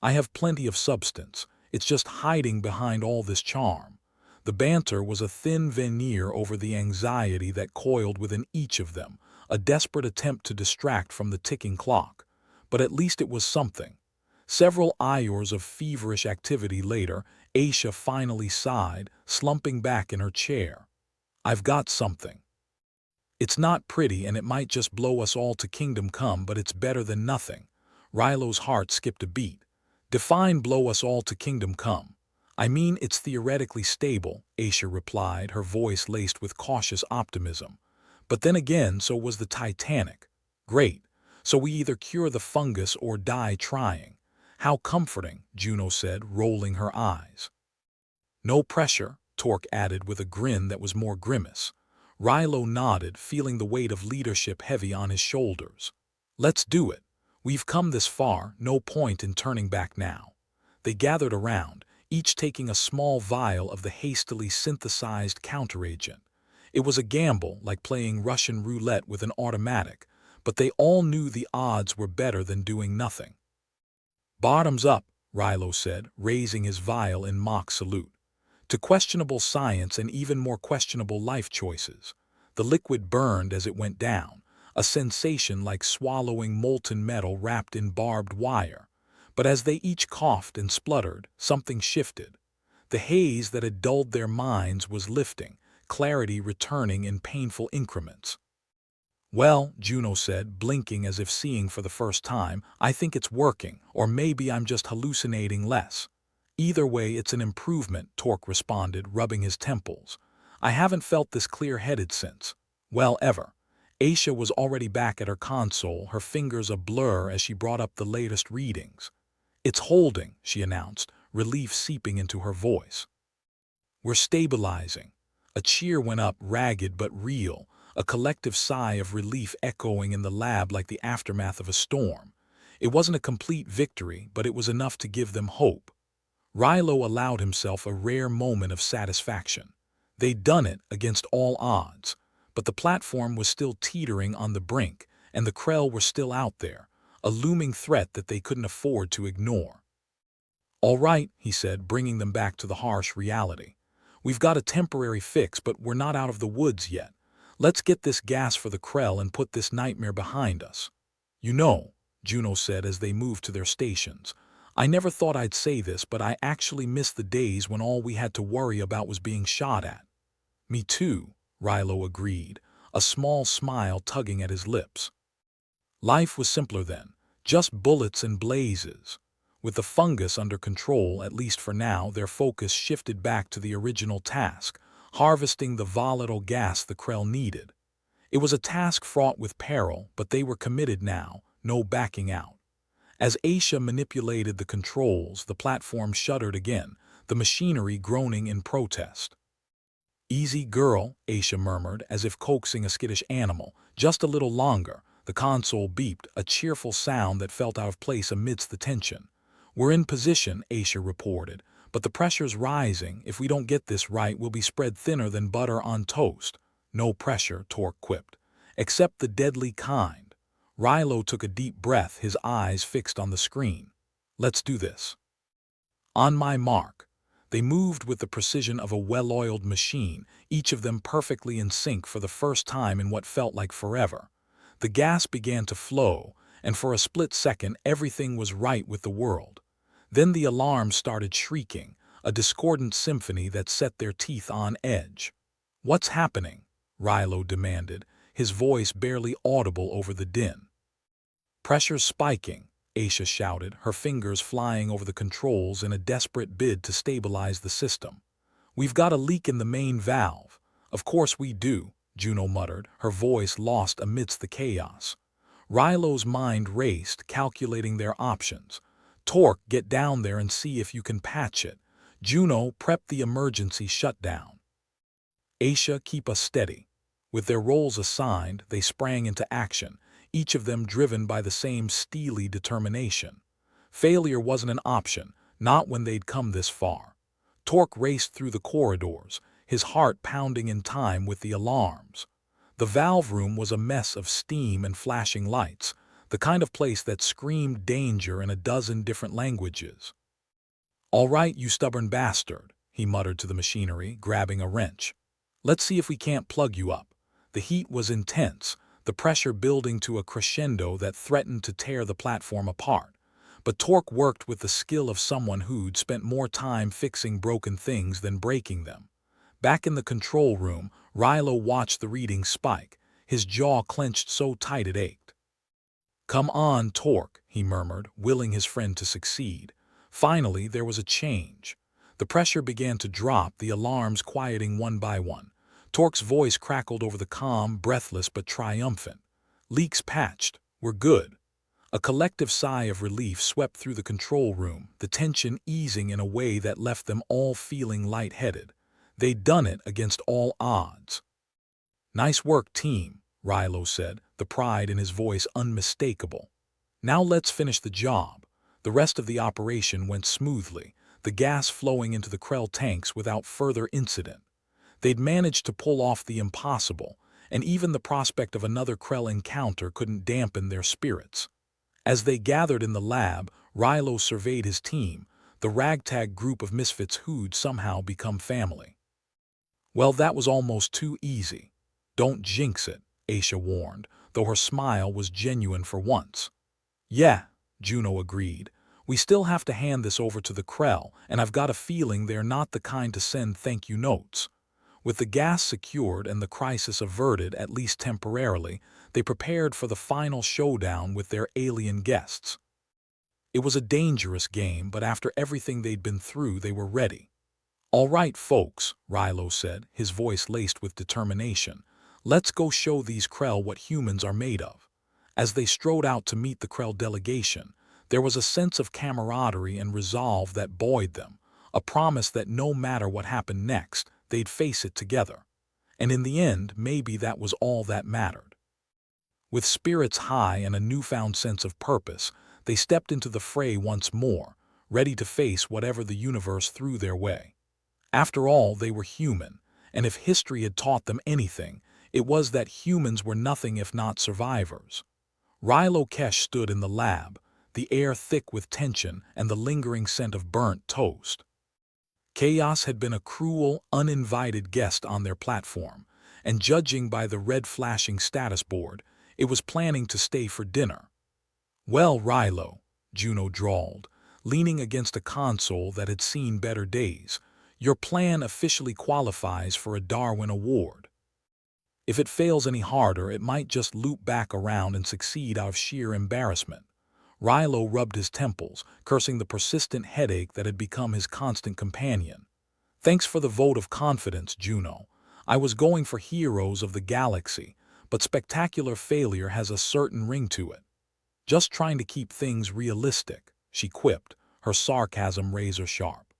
I have plenty of substance, it's just hiding behind all this charm." The banter was a thin veneer over the anxiety that coiled within each of them, a desperate attempt to distract from the ticking clock. But at least it was something. Several hours of feverish activity later, Aisha finally sighed, slumping back in her chair. "I've got something. It's not pretty and it might just blow us all to kingdom come, but it's better than nothing." Rilo's heart skipped a beat. "Define blow us all to kingdom come." "I mean, it's theoretically stable," Aisha replied, her voice laced with cautious optimism. "But then again, so was the Titanic." "Great. So we either cure the fungus or die trying." "How comforting," Juno said, rolling her eyes. "No pressure," Torque added with a grin that was more grimace. Rilo nodded, feeling the weight of leadership heavy on his shoulders. "Let's do it. We've come this far, no point in turning back now." They gathered around, each taking a small vial of the hastily synthesized counteragent. It was a gamble, like playing Russian roulette with an automatic, but they all knew the odds were better than doing nothing. "Bottoms up," Rilo said, raising his vial in mock salute. "To questionable science and even more questionable life choices." The liquid burned as it went down, a sensation like swallowing molten metal wrapped in barbed wire. But as they each coughed and spluttered, something shifted. The haze that had dulled their minds was lifting, clarity returning in painful increments. "Well," Juno said, blinking as if seeing for the first time, "I think it's working, or maybe I'm just hallucinating less." "Either way, it's an improvement," Torque responded, rubbing his temples. "I haven't felt this clear-headed since, well, ever." Aisha was already back at her console, her fingers a blur as she brought up the latest readings. "It's holding," she announced, relief seeping into her voice. "We're stabilizing." A cheer went up, ragged but real, a collective sigh of relief echoing in the lab like the aftermath of a storm. It wasn't a complete victory, but it was enough to give them hope. Rilo allowed himself a rare moment of satisfaction. They'd done it against all odds, but the platform was still teetering on the brink, and the Krell were still out there, a looming threat that they couldn't afford to ignore. "All right," he said, bringing them back to the harsh reality. "We've got a temporary fix, but we're not out of the woods yet. Let's get this gas for the Krell and put this nightmare behind us." "You know," Juno said as they moved to their stations, "I never thought I'd say this, but I actually miss the days when all we had to worry about was being shot at." "Me too," Rilo agreed, a small smile tugging at his lips. Life was simpler then, just bullets and blazes. With the fungus under control, at least for now, their focus shifted back to the original task, harvesting the volatile gas the Krell needed. It was a task fraught with peril, but they were committed now, no backing out. As Aisha manipulated the controls, the platform shuddered again, the machinery groaning in protest. "Easy, girl," Aisha murmured, as if coaxing a skittish animal. "Just a little longer." The console beeped, a cheerful sound that felt out of place amidst the tension. "We're in position," Aisha reported, "but the pressure's rising. If we don't get this right, we'll be spread thinner than butter on toast." "No pressure," Torque quipped. "Except the deadly kind." Rilo took a deep breath, his eyes fixed on the screen. "Let's do this." On my mark. They moved with the precision of a well-oiled machine, each of them perfectly in sync for the first time in what felt like forever. The gas began to flow, and for a split second everything was right with the world. Then the alarm started shrieking, a discordant symphony that set their teeth on edge. "What's happening?" Rilo demanded, his voice barely audible over the din. "Pressure's spiking," Aisha shouted, her fingers flying over the controls in a desperate bid to stabilize the system. "We've got a leak in the main valve." "Of course we do," Juno muttered, her voice lost amidst the chaos. Rilo's mind raced, calculating their options. "Torque, get down there and see if you can patch it." "Juno, prep the emergency shutdown." "Aisha, keep us steady." With their roles assigned, they sprang into action, each of them driven by the same steely determination. Failure wasn't an option, not when they'd come this far. Torque raced through the corridors, his heart pounding in time with the alarms. The valve room was a mess of steam and flashing lights, the kind of place that screamed danger in a dozen different languages. "All right, you stubborn bastard," he muttered to the machinery, grabbing a wrench. "Let's see if we can't plug you up." The heat was intense, the pressure building to a crescendo that threatened to tear the platform apart. But Torque worked with the skill of someone who'd spent more time fixing broken things than breaking them. Back in the control room, Rilo watched the readings spike, his jaw clenched so tight it ached. "Come on, Torque," he murmured, willing his friend to succeed. Finally, there was a change. The pressure began to drop, the alarms quieting one by one. Torque's voice crackled over the comm, breathless but triumphant. "Leaks patched. We're good." A collective sigh of relief swept through the control room, the tension easing in a way that left them all feeling lightheaded. They'd done it against all odds. "Nice work, team," Rilo said, the pride in his voice unmistakable. "Now let's finish the job." The rest of the operation went smoothly, the gas flowing into the Krell tanks without further incident. They'd managed to pull off the impossible, and even the prospect of another Krell encounter couldn't dampen their spirits. As they gathered in the lab, Rilo surveyed his team, the ragtag group of misfits who'd somehow become family. "Well, that was almost too easy." "Don't jinx it," Aisha warned, though her smile was genuine for once. "Yeah," Juno agreed. "We still have to hand this over to the Krell, and I've got a feeling they're not the kind to send thank-you notes." With the gas secured and the crisis averted, at least temporarily, they prepared for the final showdown with their alien guests. It was a dangerous game, but after everything they'd been through, they were ready. "All right, folks," Rilo said, his voice laced with determination. "Let's go show these Krell what humans are made of." As they strode out to meet the Krell delegation, There was a sense of camaraderie and resolve that buoyed them, a promise that no matter what happened next, they'd face it together. And in the end, maybe that was all that mattered. With spirits high and a newfound sense of purpose, they stepped into the fray once more, ready to face whatever the universe threw their way. After all, they were human, and if history had taught them anything, it was that humans were nothing if not survivors. Rilo Kesh stood in the lab, the air thick with tension and the lingering scent of burnt toast. Chaos had been a cruel, uninvited guest on their platform, and judging by the red flashing status board, it was planning to stay for dinner. "Well, Rilo," Juno drawled, leaning against a console that had seen better days, "your plan officially qualifies for a Darwin Award. If it fails any harder, it might just loop back around and succeed out of sheer embarrassment." Rilo rubbed his temples, cursing the persistent headache that had become his constant companion. "Thanks for the vote of confidence, Juno. I was going for Heroes of the Galaxy, but spectacular failure has a certain ring to it." "Just trying to keep things realistic," she quipped, her sarcasm razor-sharp.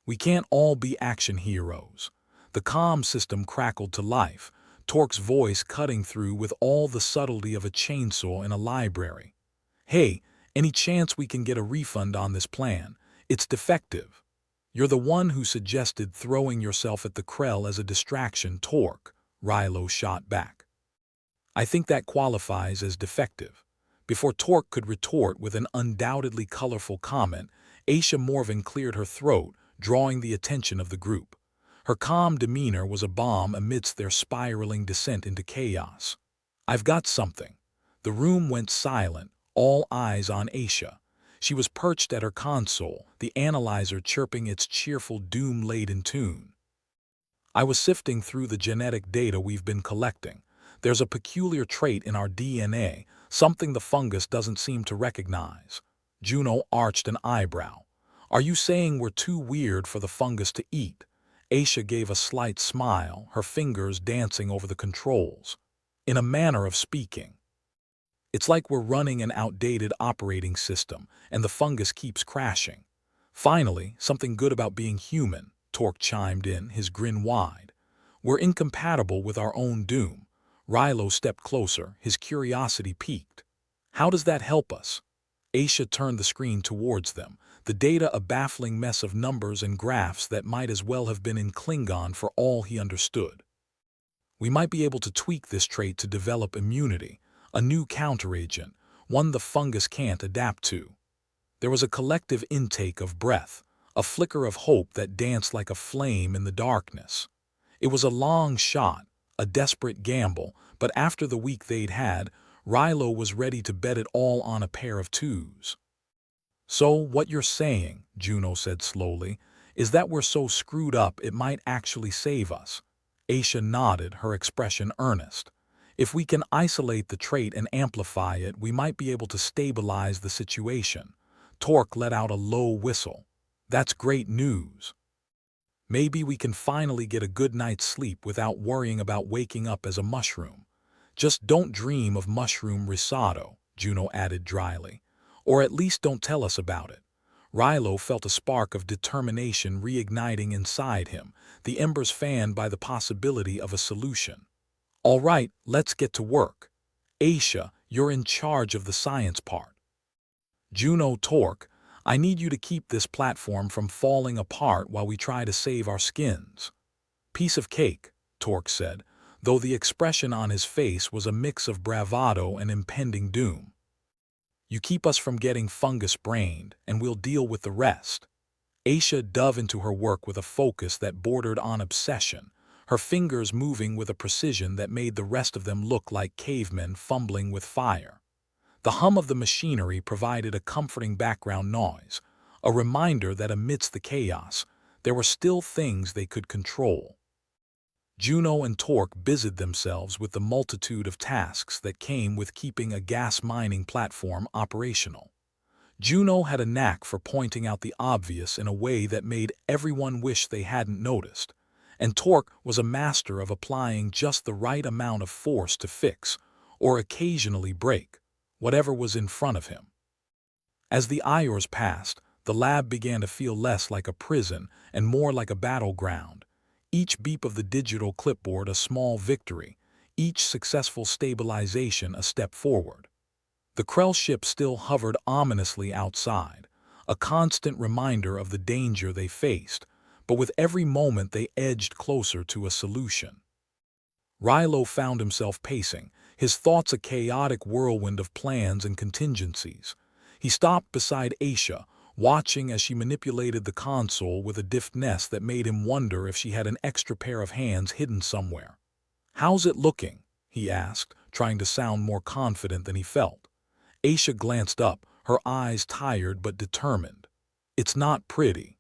"We can't all be action heroes." The comm system crackled to life, Torque's voice cutting through with all the subtlety of a chainsaw in a library. "Hey, any chance we can get a refund on this plan? It's defective." "You're the one who suggested throwing yourself at the Krell as a distraction, Torque," Rilo shot back. "I think that qualifies as defective." Before Torque could retort with an undoubtedly colorful comment, Aisha Morvan cleared her throat, drawing the attention of the group. Her calm demeanor was a balm amidst their spiraling descent into chaos. "I've got something." The room went silent, all eyes on Aisha. She was perched at her console, the analyzer chirping its cheerful doom-laden tune. "I was sifting through the genetic data we've been collecting. There's a peculiar trait in our DNA, something the fungus doesn't seem to recognize." Juno arched an eyebrow. "Are you saying we're too weird for the fungus to eat?" Aisha gave a slight smile, her fingers dancing over the controls. "In a manner of speaking. It's like we're running an outdated operating system, and the fungus keeps crashing." "Finally, something good about being human," Torque chimed in, his grin wide. "We're incompatible with our own doom." Rilo stepped closer, his curiosity piqued. "How does that help us?" Aisha turned the screen towards them, the data a baffling mess of numbers and graphs that might as well have been in Klingon for all he understood. "We might be able to tweak this trait to develop immunity, a new counteragent, one the fungus can't adapt to." There was a collective intake of breath, a flicker of hope that danced like a flame in the darkness. It was a long shot, a desperate gamble, but after the week they'd had, Rilo was ready to bet it all on a pair of twos. "So what you're saying," Juno said slowly, "is that we're so screwed up it might actually save us." Aisha nodded, her expression earnest. "If we can isolate the trait and amplify it, we might be able to stabilize the situation." Torque let out a low whistle. "That's great news. Maybe we can finally get a good night's sleep without worrying about waking up as a mushroom." "Just don't dream of mushroom risotto," Juno added dryly. "Or at least don't tell us about it." Rilo felt a spark of determination reigniting inside him, the embers fanned by the possibility of a solution. "All right, let's get to work. Aisha, you're in charge of the science part." "Juno, Torque, I need you to keep this platform from falling apart while we try to save our skins." "Piece of cake," Torque said, though the expression on his face was a mix of bravado and impending doom. "You keep us from getting fungus-brained, and we'll deal with the rest." Aisha dove into her work with a focus that bordered on obsession, her fingers moving with a precision that made the rest of them look like cavemen fumbling with fire. The hum of the machinery provided a comforting background noise, a reminder that amidst the chaos, there were still things they could control. Juno and Torque busied themselves with the multitude of tasks that came with keeping a gas mining platform operational. Juno had a knack for pointing out the obvious in a way that made everyone wish they hadn't noticed, and Torque was a master of applying just the right amount of force to fix, or occasionally break, whatever was in front of him. As the hours passed, the lab began to feel less like a prison and more like a battleground. Each beep of the digital clipboard a small victory, each successful stabilization a step forward. The Krell ship still hovered ominously outside, a constant reminder of the danger they faced, but with every moment they edged closer to a solution. Rilo found himself pacing, his thoughts a chaotic whirlwind of plans and contingencies. He stopped beside Aisha, watching as she manipulated the console with a deftness that made him wonder if she had an extra pair of hands hidden somewhere. "How's it looking?" he asked, trying to sound more confident than he felt. Aisha glanced up, her eyes tired but determined. "It's not pretty.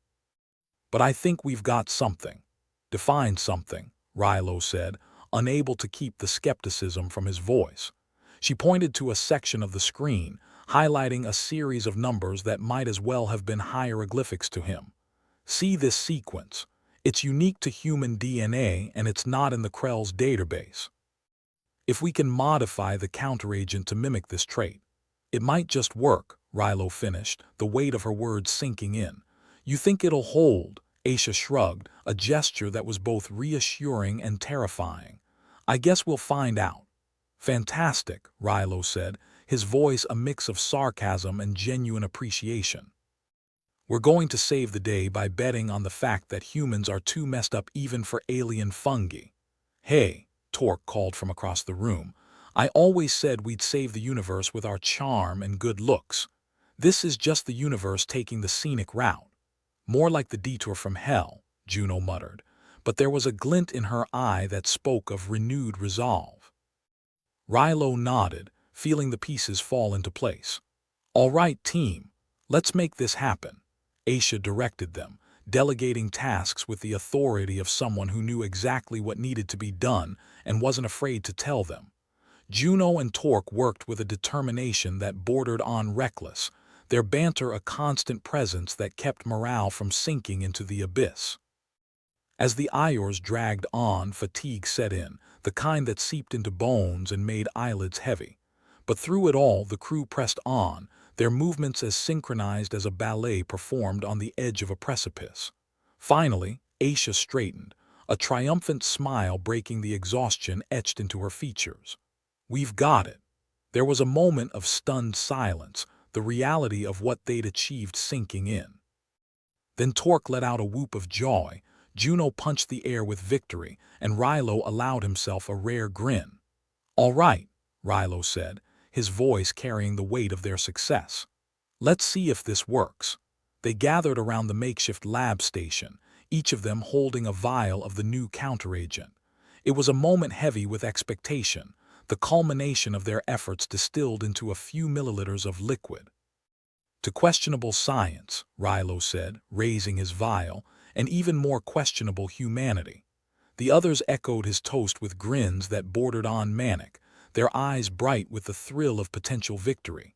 But I think we've got something." "Define something," Rilo said, unable to keep the skepticism from his voice. She pointed to a section of the screen, highlighting a series of numbers that might as well have been hieroglyphics to him. "See this sequence. It's unique to human DNA and it's not in the Krell's database. If we can modify the counteragent to mimic this trait, it might just work," Rilo finished, the weight of her words sinking in. "You think it'll hold?" Aisha shrugged, a gesture that was both reassuring and terrifying. "I guess we'll find out." "Fantastic," Rilo said, his voice a mix of sarcasm and genuine appreciation. "We're going to save the day by betting on the fact that humans are too messed up even for alien fungi." "Hey," Torque called from across the room, "I always said we'd save the universe with our charm and good looks. This is just the universe taking the scenic route." "More like the detour from hell," Juno muttered, but there was a glint in her eye that spoke of renewed resolve. Rilo nodded, feeling the pieces fall into place. "All right, team, let's make this happen." Aisha directed them, delegating tasks with the authority of someone who knew exactly what needed to be done and wasn't afraid to tell them. Juno and Torque worked with a determination that bordered on reckless, their banter a constant presence that kept morale from sinking into the abyss. As the hours dragged on, fatigue set in, the kind that seeped into bones and made eyelids heavy. But through it all, the crew pressed on, their movements as synchronized as a ballet performed on the edge of a precipice. Finally, Aisha straightened, a triumphant smile breaking the exhaustion etched into her features. "We've got it." There was a moment of stunned silence, the reality of what they'd achieved sinking in. Then Torque let out a whoop of joy, Juno punched the air with victory, and Rilo allowed himself a rare grin. "All right," Rilo said, his voice carrying the weight of their success. "Let's see if this works." They gathered around the makeshift lab station, each of them holding a vial of the new counteragent. It was a moment heavy with expectation, the culmination of their efforts distilled into a few milliliters of liquid. "To questionable science," Rilo said, raising his vial, "and even more questionable humanity." The others echoed his toast with grins that bordered on manic, their eyes bright with the thrill of potential victory.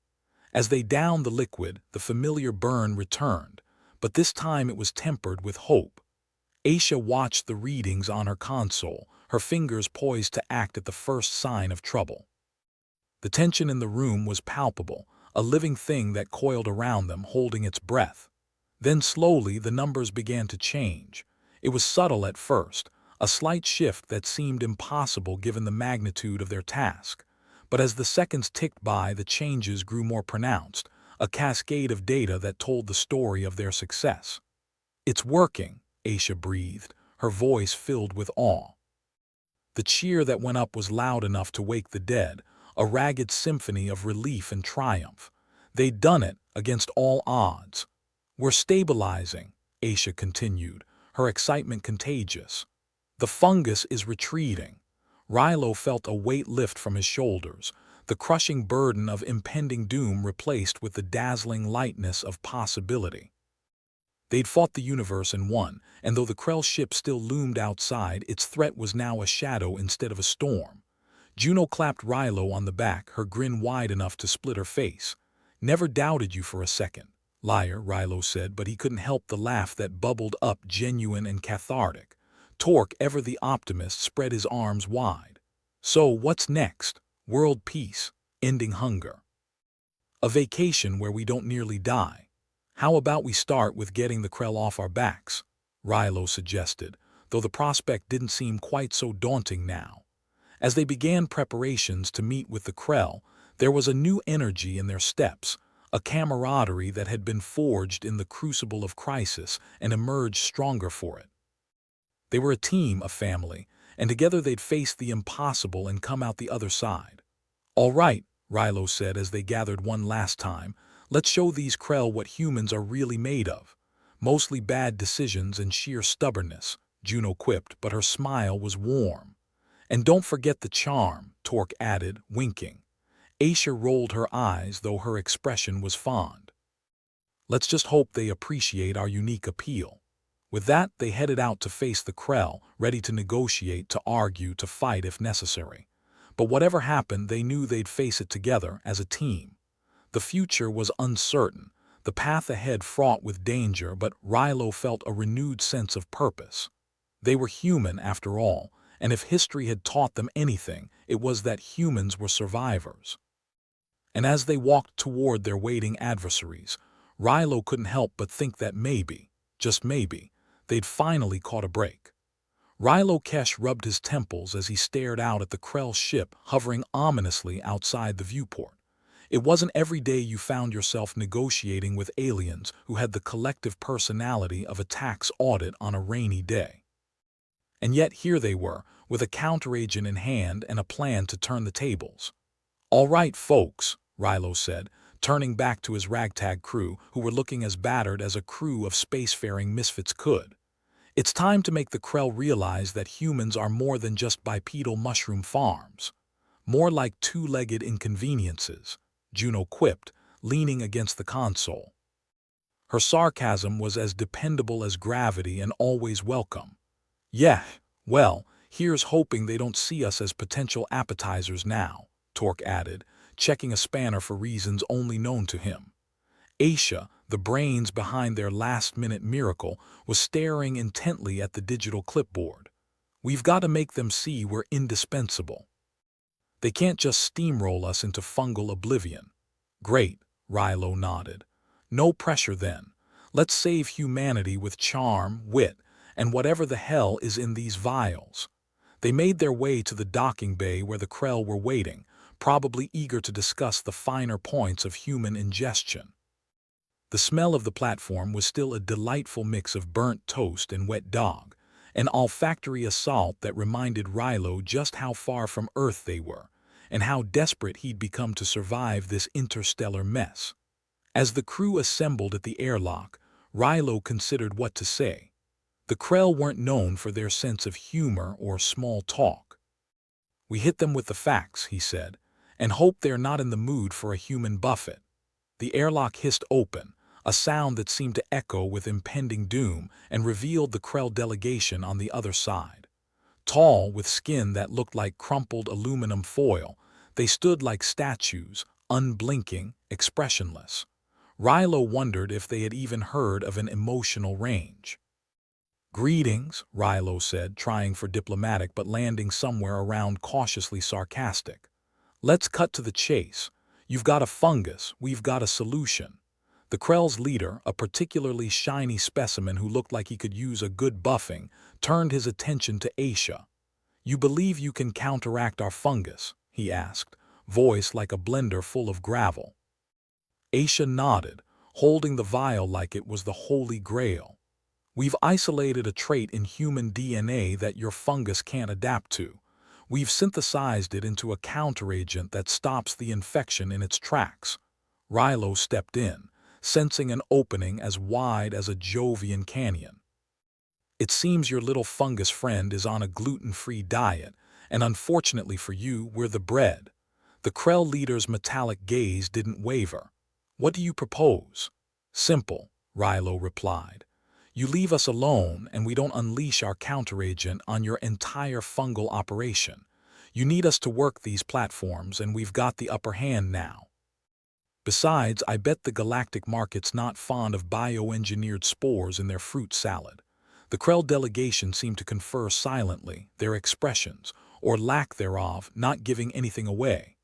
As they downed the liquid, the familiar burn returned, but this time it was tempered with hope. Aisha watched the readings on her console, her fingers poised to act at the first sign of trouble. The tension in the room was palpable, a living thing that coiled around them, holding its breath. Then slowly the numbers began to change. It was subtle at first, a slight shift that seemed impossible given the magnitude of their task. But as the seconds ticked by, the changes grew more pronounced, a cascade of data that told the story of their success. "It's working," Aisha breathed, her voice filled with awe. The cheer that went up was loud enough to wake the dead, a ragged symphony of relief and triumph. They'd done it, against all odds. "We're stabilizing," Aisha continued, her excitement contagious. "The fungus is retreating." Rilo felt a weight lift from his shoulders, the crushing burden of impending doom replaced with the dazzling lightness of possibility. They'd fought the universe and won, and though the Krell ship still loomed outside, its threat was now a shadow instead of a storm. Juno clapped Rilo on the back, her grin wide enough to split her face. "Never doubted you for a second." "Liar," Rilo said, but he couldn't help the laugh that bubbled up, genuine and cathartic. Torque, ever the optimist, spread his arms wide. "So, what's next? World peace? Ending hunger?" A vacation where we don't nearly die. How about we start with getting the Krell off our backs? Rilo suggested, though the prospect didn't seem quite so daunting now. As they began preparations to meet with the Krell, there was a new energy in their steps, a camaraderie that had been forged in the crucible of crisis and emerged stronger for it. They were a team, a family, and together they'd face the impossible and come out the other side. "All right," Rilo said as they gathered one last time, "let's show these Krell what humans are really made of. Mostly bad decisions and sheer stubbornness," Juno quipped, but her smile was warm. "And don't forget the charm," Torque added, winking. Aisha rolled her eyes, though her expression was fond. "Let's just hope they appreciate our unique appeal." With that, they headed out to face the Krell, ready to negotiate, to argue, to fight if necessary. But whatever happened, they knew they'd face it together as a team. The future was uncertain, the path ahead fraught with danger, but Rilo felt a renewed sense of purpose. They were human, after all, and if history had taught them anything, it was that humans were survivors. And as they walked toward their waiting adversaries, Rilo couldn't help but think that maybe, just maybe, they'd finally caught a break. Rilo Kesh rubbed his temples as he stared out at the Krell ship hovering ominously outside the viewport. It wasn't every day you found yourself negotiating with aliens who had the collective personality of a tax audit on a rainy day. And yet here they were, with a counteragent in hand and a plan to turn the tables. "All right, folks," Rilo said, turning back to his ragtag crew, who were looking as battered as a crew of spacefaring misfits could. "It's time to make the Krell realize that humans are more than just bipedal mushroom farms. More like two-legged inconveniences," Juno quipped, leaning against the console. Her sarcasm was as dependable as gravity and always welcome. "Yeah, well, here's hoping they don't see us as potential appetizers now," Torque added, checking a spanner for reasons only known to him. Aisha, the brains behind their last-minute miracle, was staring intently at the digital clipboard. "We've got to make them see we're indispensable. They can't just steamroll us into fungal oblivion." "Great," Rilo nodded. "No pressure then. Let's save humanity with charm, wit, and whatever the hell is in these vials." They made their way to the docking bay where the Krell were waiting, probably eager to discuss the finer points of human ingestion. The smell of the platform was still a delightful mix of burnt toast and wet dog, an olfactory assault that reminded Rilo just how far from Earth they were, and how desperate he'd become to survive this interstellar mess. As the crew assembled at the airlock, Rilo considered what to say. The Krell weren't known for their sense of humor or small talk. "We hit them with the facts," he said, "and hope they're not in the mood for a human buffet." The airlock hissed open, a sound that seemed to echo with impending doom, and revealed the Krell delegation on the other side. Tall, with skin that looked like crumpled aluminum foil, they stood like statues, unblinking, expressionless. Rilo wondered if they had even heard of an emotional range. "Greetings," Rilo said, trying for diplomatic but landing somewhere around cautiously sarcastic. "Let's cut to the chase. You've got a fungus, we've got a solution." The Krell's leader, a particularly shiny specimen who looked like he could use a good buffing, turned his attention to Aisha. "You believe you can counteract our fungus?" he asked, voice like a blender full of gravel. Aisha nodded, holding the vial like it was the Holy Grail. "We've isolated a trait in human DNA that your fungus can't adapt to. We've synthesized it into a counteragent that stops the infection in its tracks." Rilo stepped in, sensing an opening as wide as a Jovian canyon. "It seems your little fungus friend is on a gluten-free diet, and unfortunately for you, we're the bread." The Krell leader's metallic gaze didn't waver. "What do you propose?" "Simple," Rilo replied. "You leave us alone and we don't unleash our counteragent on your entire fungal operation. You need us to work these platforms and we've got the upper hand now. Besides, I bet the galactic market's not fond of bioengineered spores in their fruit salad." The Krell delegation seemed to confer silently, their expressions, or lack thereof, not giving anything away.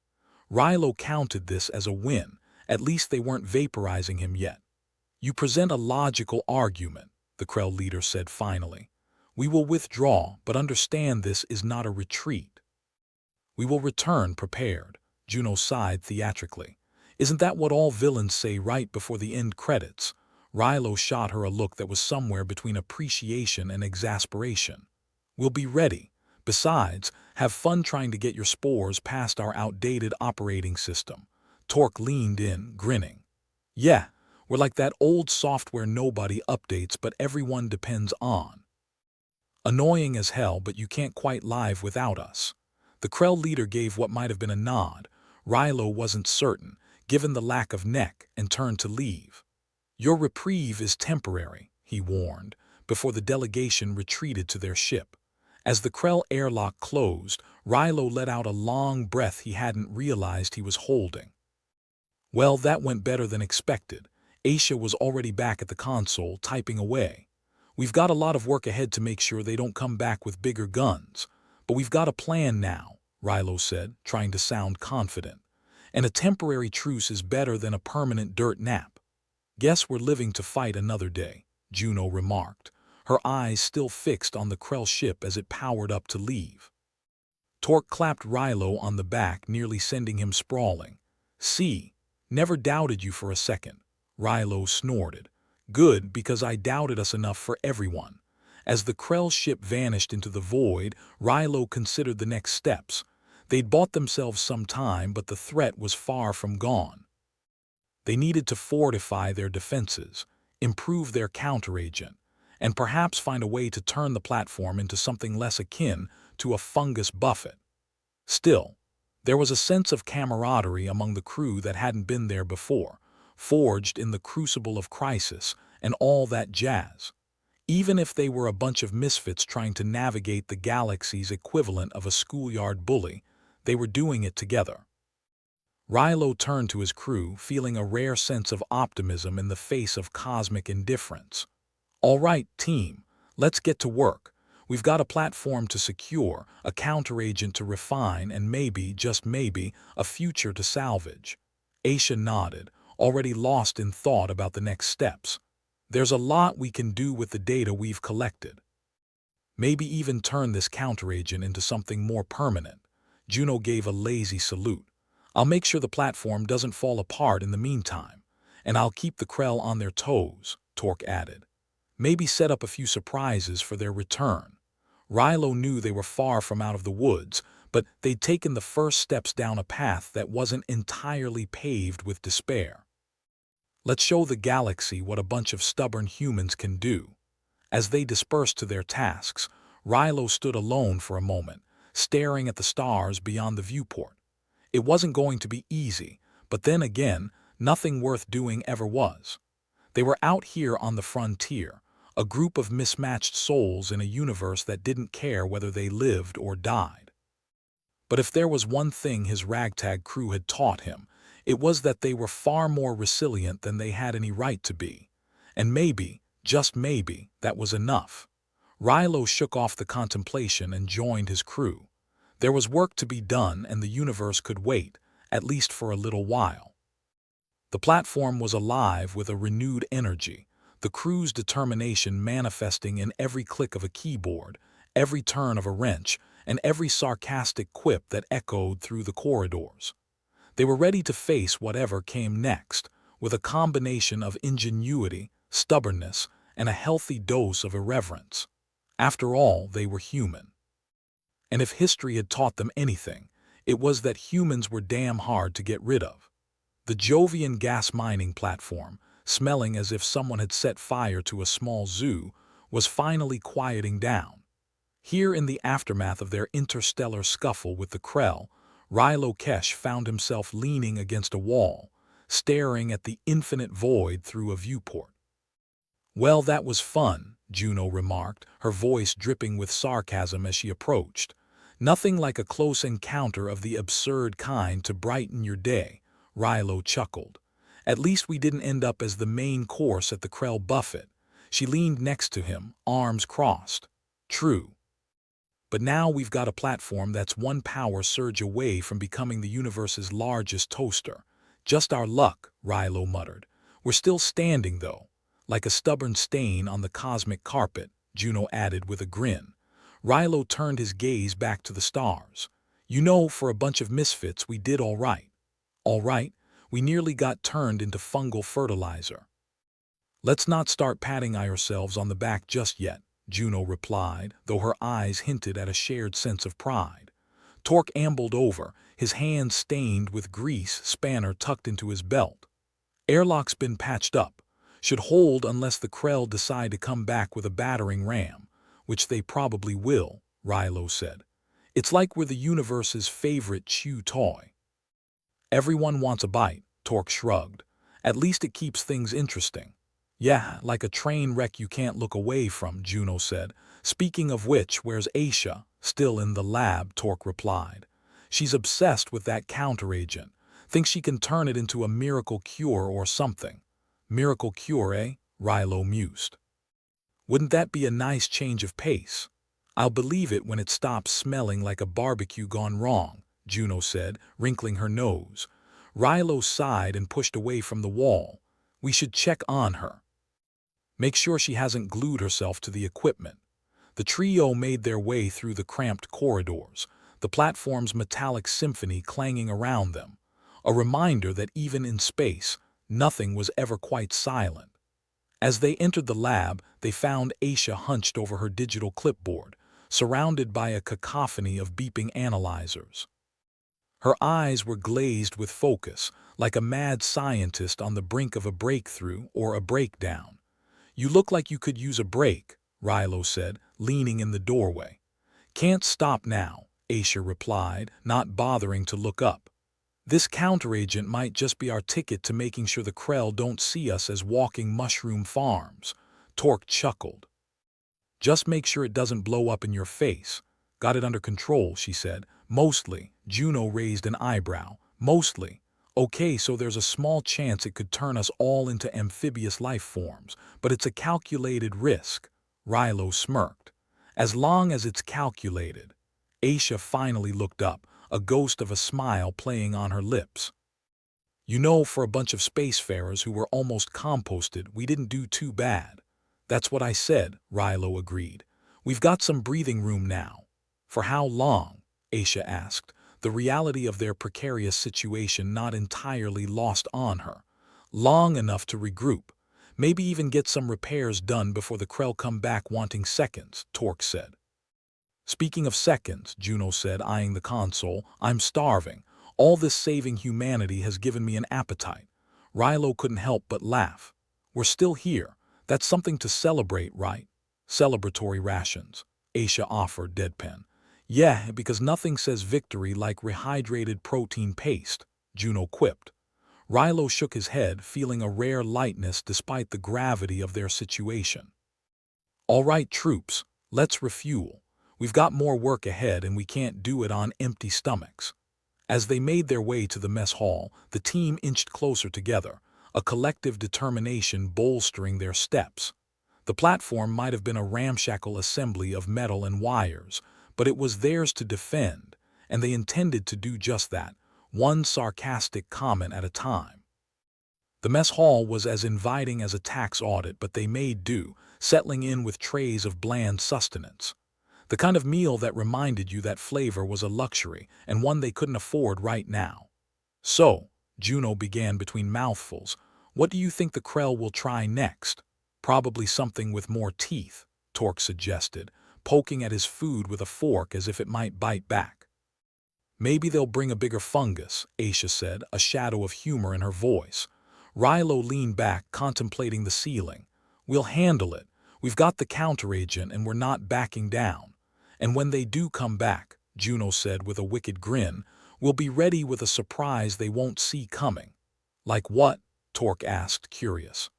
Rilo counted this as a win, At least they weren't vaporizing him yet. "You present a logical argument," the Krell leader said finally. "We will withdraw, but understand this is not a retreat. We will return prepared." Juno sighed theatrically. "Isn't that what all villains say right before the end credits?" Rilo shot her a look that was somewhere between appreciation and exasperation. "We'll be ready. Besides, have fun trying to get your spores past our outdated operating system." Torque leaned in, grinning. "Yeah, we're like that old software nobody updates but everyone depends on. Annoying as hell, but you can't quite live without us." The Krell leader gave what might have been a nod. Rilo wasn't certain, given the lack of neck, and turned to leave. "Your reprieve is temporary," he warned, before the delegation retreated to their ship. As the Krell airlock closed, Rilo let out a long breath he hadn't realized he was holding. Well, that went better than expected. Aisha was already back at the console, typing away. "We've got a lot of work ahead to make sure they don't come back with bigger guns. But we've got a plan now," Rilo said, trying to sound confident. "And a temporary truce is better than a permanent dirt nap." "Guess we're living to fight another day," Juno remarked, her eyes still fixed on the Krell ship as it powered up to leave. Torque clapped Rilo on the back, nearly sending him sprawling. "See, never doubted you for a second," Rilo snorted. "Good, because I doubted us enough for everyone." As the Krell ship vanished into the void, Rilo considered the next steps. They'd bought themselves some time, but the threat was far from gone. They needed to fortify their defenses, improve their counteragent, and perhaps find a way to turn the platform into something less akin to a fungus buffet. Still, there was a sense of camaraderie among the crew that hadn't been there before, forged in the crucible of crisis and all that jazz. Even if they were a bunch of misfits trying to navigate the galaxy's equivalent of a schoolyard bully, they were doing it together. Rilo turned to his crew, feeling a rare sense of optimism in the face of cosmic indifference. "All right, team, let's get to work. We've got a platform to secure, a counteragent to refine, and maybe, just maybe, a future to salvage." Aisha nodded, already lost in thought about the next steps. "There's a lot we can do with the data we've collected. Maybe even turn this counteragent into something more permanent." Juno gave a lazy salute. "I'll make sure the platform doesn't fall apart in the meantime. And I'll keep the Krell on their toes," Torque added. "Maybe set up a few surprises for their return." Rilo knew they were far from out of the woods, but they'd taken the first steps down a path that wasn't entirely paved with despair. "Let's show the galaxy what a bunch of stubborn humans can do." As they dispersed to their tasks, Rilo stood alone for a moment, staring at the stars beyond the viewport. It wasn't going to be easy, but then again, nothing worth doing ever was. They were out here on the frontier, a group of mismatched souls in a universe that didn't care whether they lived or died. But if there was one thing his ragtag crew had taught him, it was that they were far more resilient than they had any right to be. And maybe, just maybe, that was enough. Rilo shook off the contemplation and joined his crew. There was work to be done, and the universe could wait, at least for a little while. The platform was alive with a renewed energy, the crew's determination manifesting in every click of a keyboard, every turn of a wrench, and every sarcastic quip that echoed through the corridors. They were ready to face whatever came next, with a combination of ingenuity, stubbornness, and a healthy dose of irreverence. After all, they were human. And if history had taught them anything, it was that humans were damn hard to get rid of. The Jovian gas mining platform, smelling as if someone had set fire to a small zoo, was finally quieting down. Here in the aftermath of their interstellar scuffle with the Krell, Rilo Kesh found himself leaning against a wall, staring at the infinite void through a viewport. "Well, that was fun," Juno remarked, her voice dripping with sarcasm as she approached. "Nothing like a close encounter of the absurd kind to brighten your day," Rilo chuckled. "At least we didn't end up as the main course at the Krell buffet." She leaned next to him, arms crossed. "True. But now we've got a platform that's one power surge away from becoming the universe's largest toaster." Just our luck, Rilo muttered. We're still standing, though. Like a stubborn stain on the cosmic carpet, Juno added with a grin. Rilo turned his gaze back to the stars. You know, for a bunch of misfits, we did all right. All right, we nearly got turned into fungal fertilizer. Let's not start patting ourselves on the back just yet, Juno replied, though her eyes hinted at a shared sense of pride. Torque ambled over, his hands stained with grease, spanner tucked into his belt. Airlock's been patched up. Should hold unless the Krell decide to come back with a battering ram, which they probably will, Rilo said. It's like we're the universe's favorite chew toy. Everyone wants a bite, Torque shrugged. At least it keeps things interesting. Yeah, like a train wreck you can't look away from, Juno said. Speaking of which, where's Aisha? Still in the lab, Torque replied. She's obsessed with that counteragent. Thinks she can turn it into a miracle cure or something. Miracle cure, eh? Rilo mused. Wouldn't that be a nice change of pace? I'll believe it when it stops smelling like a barbecue gone wrong, Juno said, wrinkling her nose. Rilo sighed and pushed away from the wall. We should check on her. Make sure she hasn't glued herself to the equipment. The trio made their way through the cramped corridors, the platform's metallic symphony clanging around them, a reminder that even in space, nothing was ever quite silent. As they entered the lab, they found Aisha hunched over her digital clipboard, surrounded by a cacophony of beeping analyzers. Her eyes were glazed with focus, like a mad scientist on the brink of a breakthrough or a breakdown. You look like you could use a break, Rilo said, leaning in the doorway. Can't stop now, Aisha replied, not bothering to look up. This counteragent might just be our ticket to making sure the Krell don't see us as walking mushroom farms. Torque chuckled. Just make sure it doesn't blow up in your face. Got it under control, she said. Mostly. Juno raised an eyebrow. Mostly. Okay, so there's a small chance it could turn us all into amphibious life forms, but it's a calculated risk. Rilo smirked. As long as it's calculated. Aisha finally looked up, a ghost of a smile playing on her lips. You know, for a bunch of spacefarers who were almost composted, we didn't do too bad. That's what I said, Rilo agreed. We've got some breathing room now. For how long? Aisha asked, the reality of their precarious situation not entirely lost on her. Long enough to regroup. Maybe even get some repairs done before the Krell come back wanting seconds, Torque said. Speaking of seconds, Juno said, eyeing the console, I'm starving. All this saving humanity has given me an appetite. Rilo couldn't help but laugh. We're still here. That's something to celebrate, right? Celebratory rations, Aisha offered deadpan. Yeah, because nothing says victory like rehydrated protein paste, Juno quipped. Rilo shook his head, feeling a rare lightness despite the gravity of their situation. All right, troops, let's refuel. We've got more work ahead and we can't do it on empty stomachs. As they made their way to the mess hall, the team inched closer together, a collective determination bolstering their steps. The platform might have been a ramshackle assembly of metal and wires, but it was theirs to defend, and they intended to do just that, one sarcastic comment at a time. The mess hall was as inviting as a tax audit, but they made do, settling in with trays of bland sustenance. The kind of meal that reminded you that flavor was a luxury and one they couldn't afford right now. So, Juno began between mouthfuls, what do you think the Krell will try next? Probably something with more teeth, Torque suggested, poking at his food with a fork as if it might bite back. Maybe they'll bring a bigger fungus, Aisha said, a shadow of humor in her voice. Rilo leaned back, contemplating the ceiling. We'll handle it. We've got the counteragent and we're not backing down. And when they do come back, Juno said with a wicked grin, we'll be ready with a surprise they won't see coming. Like what? Torque asked, curious.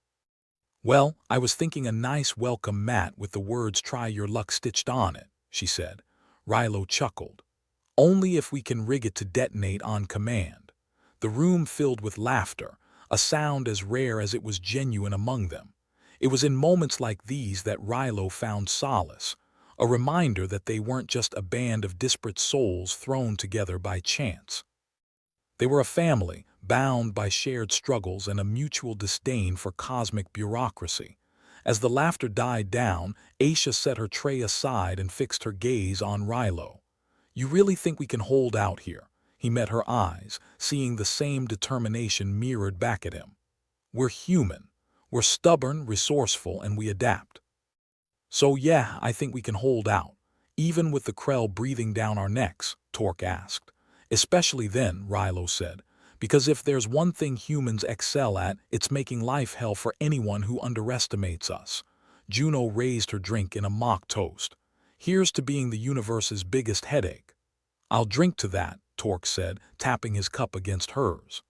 Well, I was thinking a nice welcome mat with the words "Try your luck" stitched on it, she said. Rilo chuckled. Only if we can rig it to detonate on command. The room filled with laughter, a sound as rare as it was genuine among them. It was in moments like these that Rilo found solace, a reminder that they weren't just a band of disparate souls thrown together by chance. They were a family, bound by shared struggles and a mutual disdain for cosmic bureaucracy. As the laughter died down, Aisha set her tray aside and fixed her gaze on Rilo. "You really think we can hold out here?" He met her eyes, seeing the same determination mirrored back at him. "We're human. We're stubborn, resourceful, and we adapt." "So yeah, I think we can hold out, even with the Krell breathing down our necks," Torque asked. "Especially then," Rilo said, "because if there's one thing humans excel at, it's making life hell for anyone who underestimates us." Juno raised her drink in a mock toast. "Here's to being the universe's biggest headache." "I'll drink to that," Torque said, tapping his cup against hers.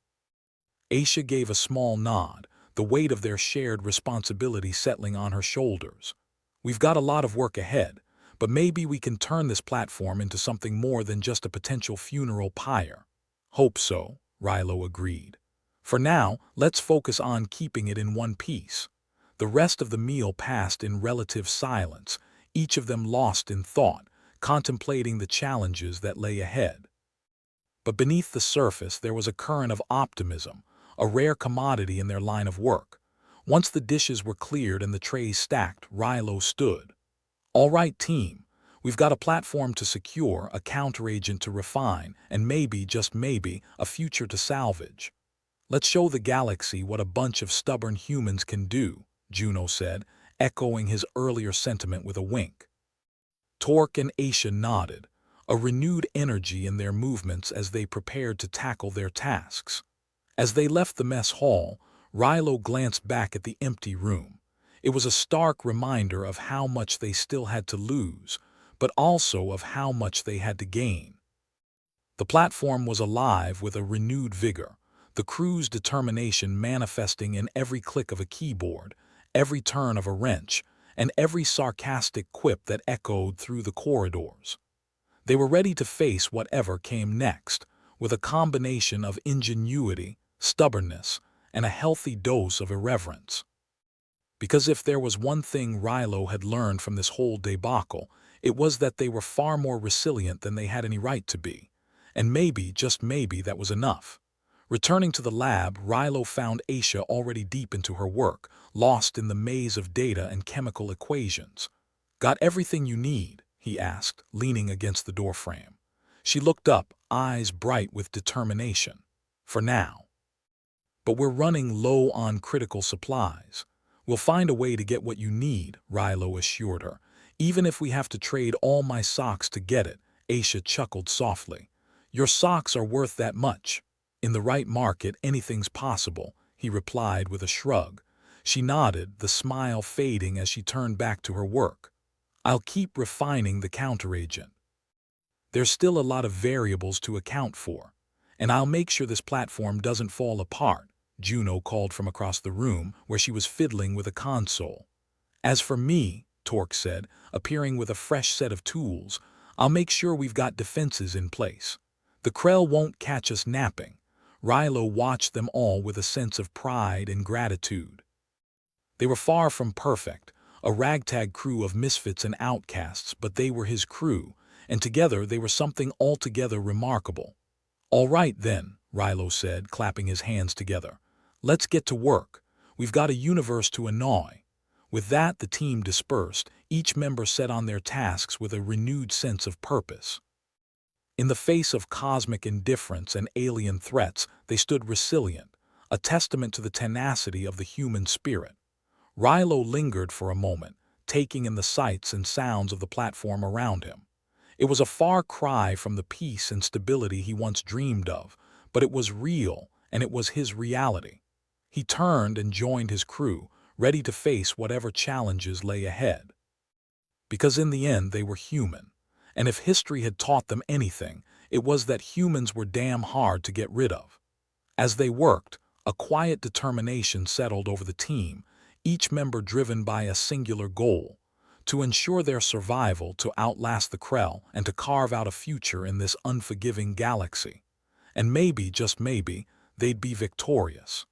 Aisha gave a small nod, the weight of their shared responsibility settling on her shoulders. "We've got a lot of work ahead, but maybe we can turn this platform into something more than just a potential funeral pyre." "Hope so," Rilo agreed. "For now, let's focus on keeping it in one piece." The rest of the meal passed in relative silence, each of them lost in thought, contemplating the challenges that lay ahead. But beneath the surface there was a current of optimism, a rare commodity in their line of work. Once the dishes were cleared and the trays stacked, Rilo stood. "All right, team. We've got a platform to secure, a counteragent to refine, and maybe, just maybe, a future to salvage. Let's show the galaxy what a bunch of stubborn humans can do," Juno said, echoing his earlier sentiment with a wink. Torque and Aisha nodded, a renewed energy in their movements as they prepared to tackle their tasks. As they left the mess hall, Rilo glanced back at the empty room. It was a stark reminder of how much they still had to lose, but also of how much they had to gain. The platform was alive with a renewed vigor, the crew's determination manifesting in every click of a keyboard, every turn of a wrench, and every sarcastic quip that echoed through the corridors. They were ready to face whatever came next, with a combination of ingenuity, stubbornness, and a healthy dose of irreverence. Because if there was one thing Rilo had learned from this whole debacle, it was that they were far more resilient than they had any right to be. And maybe, just maybe, that was enough. Returning to the lab, Rilo found Aisha already deep into her work, lost in the maze of data and chemical equations. "Got everything you need?" he asked, leaning against the doorframe. She looked up, eyes bright with determination. "For now. But we're running low on critical supplies. We'll find a way to get what you need," Rilo assured her. "Even if we have to trade all my socks to get it," Aisha chuckled softly. "Your socks are worth that much." "In the right market, anything's possible," he replied with a shrug. She nodded, the smile fading as she turned back to her work. "I'll keep refining the counteragent. There's still a lot of variables to account for. And I'll make sure this platform doesn't fall apart," Juno called from across the room, where she was fiddling with a console. "As for me," Torque said, appearing with a fresh set of tools, "I'll make sure we've got defenses in place. The Krell won't catch us napping." Rilo watched them all with a sense of pride and gratitude. They were far from perfect, a ragtag crew of misfits and outcasts, but they were his crew, and together they were something altogether remarkable. "All right then," Rilo said, clapping his hands together. "Let's get to work. We've got a universe to annoy." With that, the team dispersed, each member set on their tasks with a renewed sense of purpose. In the face of cosmic indifference and alien threats, they stood resilient, a testament to the tenacity of the human spirit. Rilo lingered for a moment, taking in the sights and sounds of the platform around him. It was a far cry from the peace and stability he once dreamed of, but it was real, and it was his reality. He turned and joined his crew, ready to face whatever challenges lay ahead. Because in the end they were human, and if history had taught them anything, it was that humans were damn hard to get rid of. As they worked, a quiet determination settled over the team, each member driven by a singular goal: to ensure their survival, to outlast the Krell, and to carve out a future in this unforgiving galaxy. And maybe, just maybe, they'd be victorious.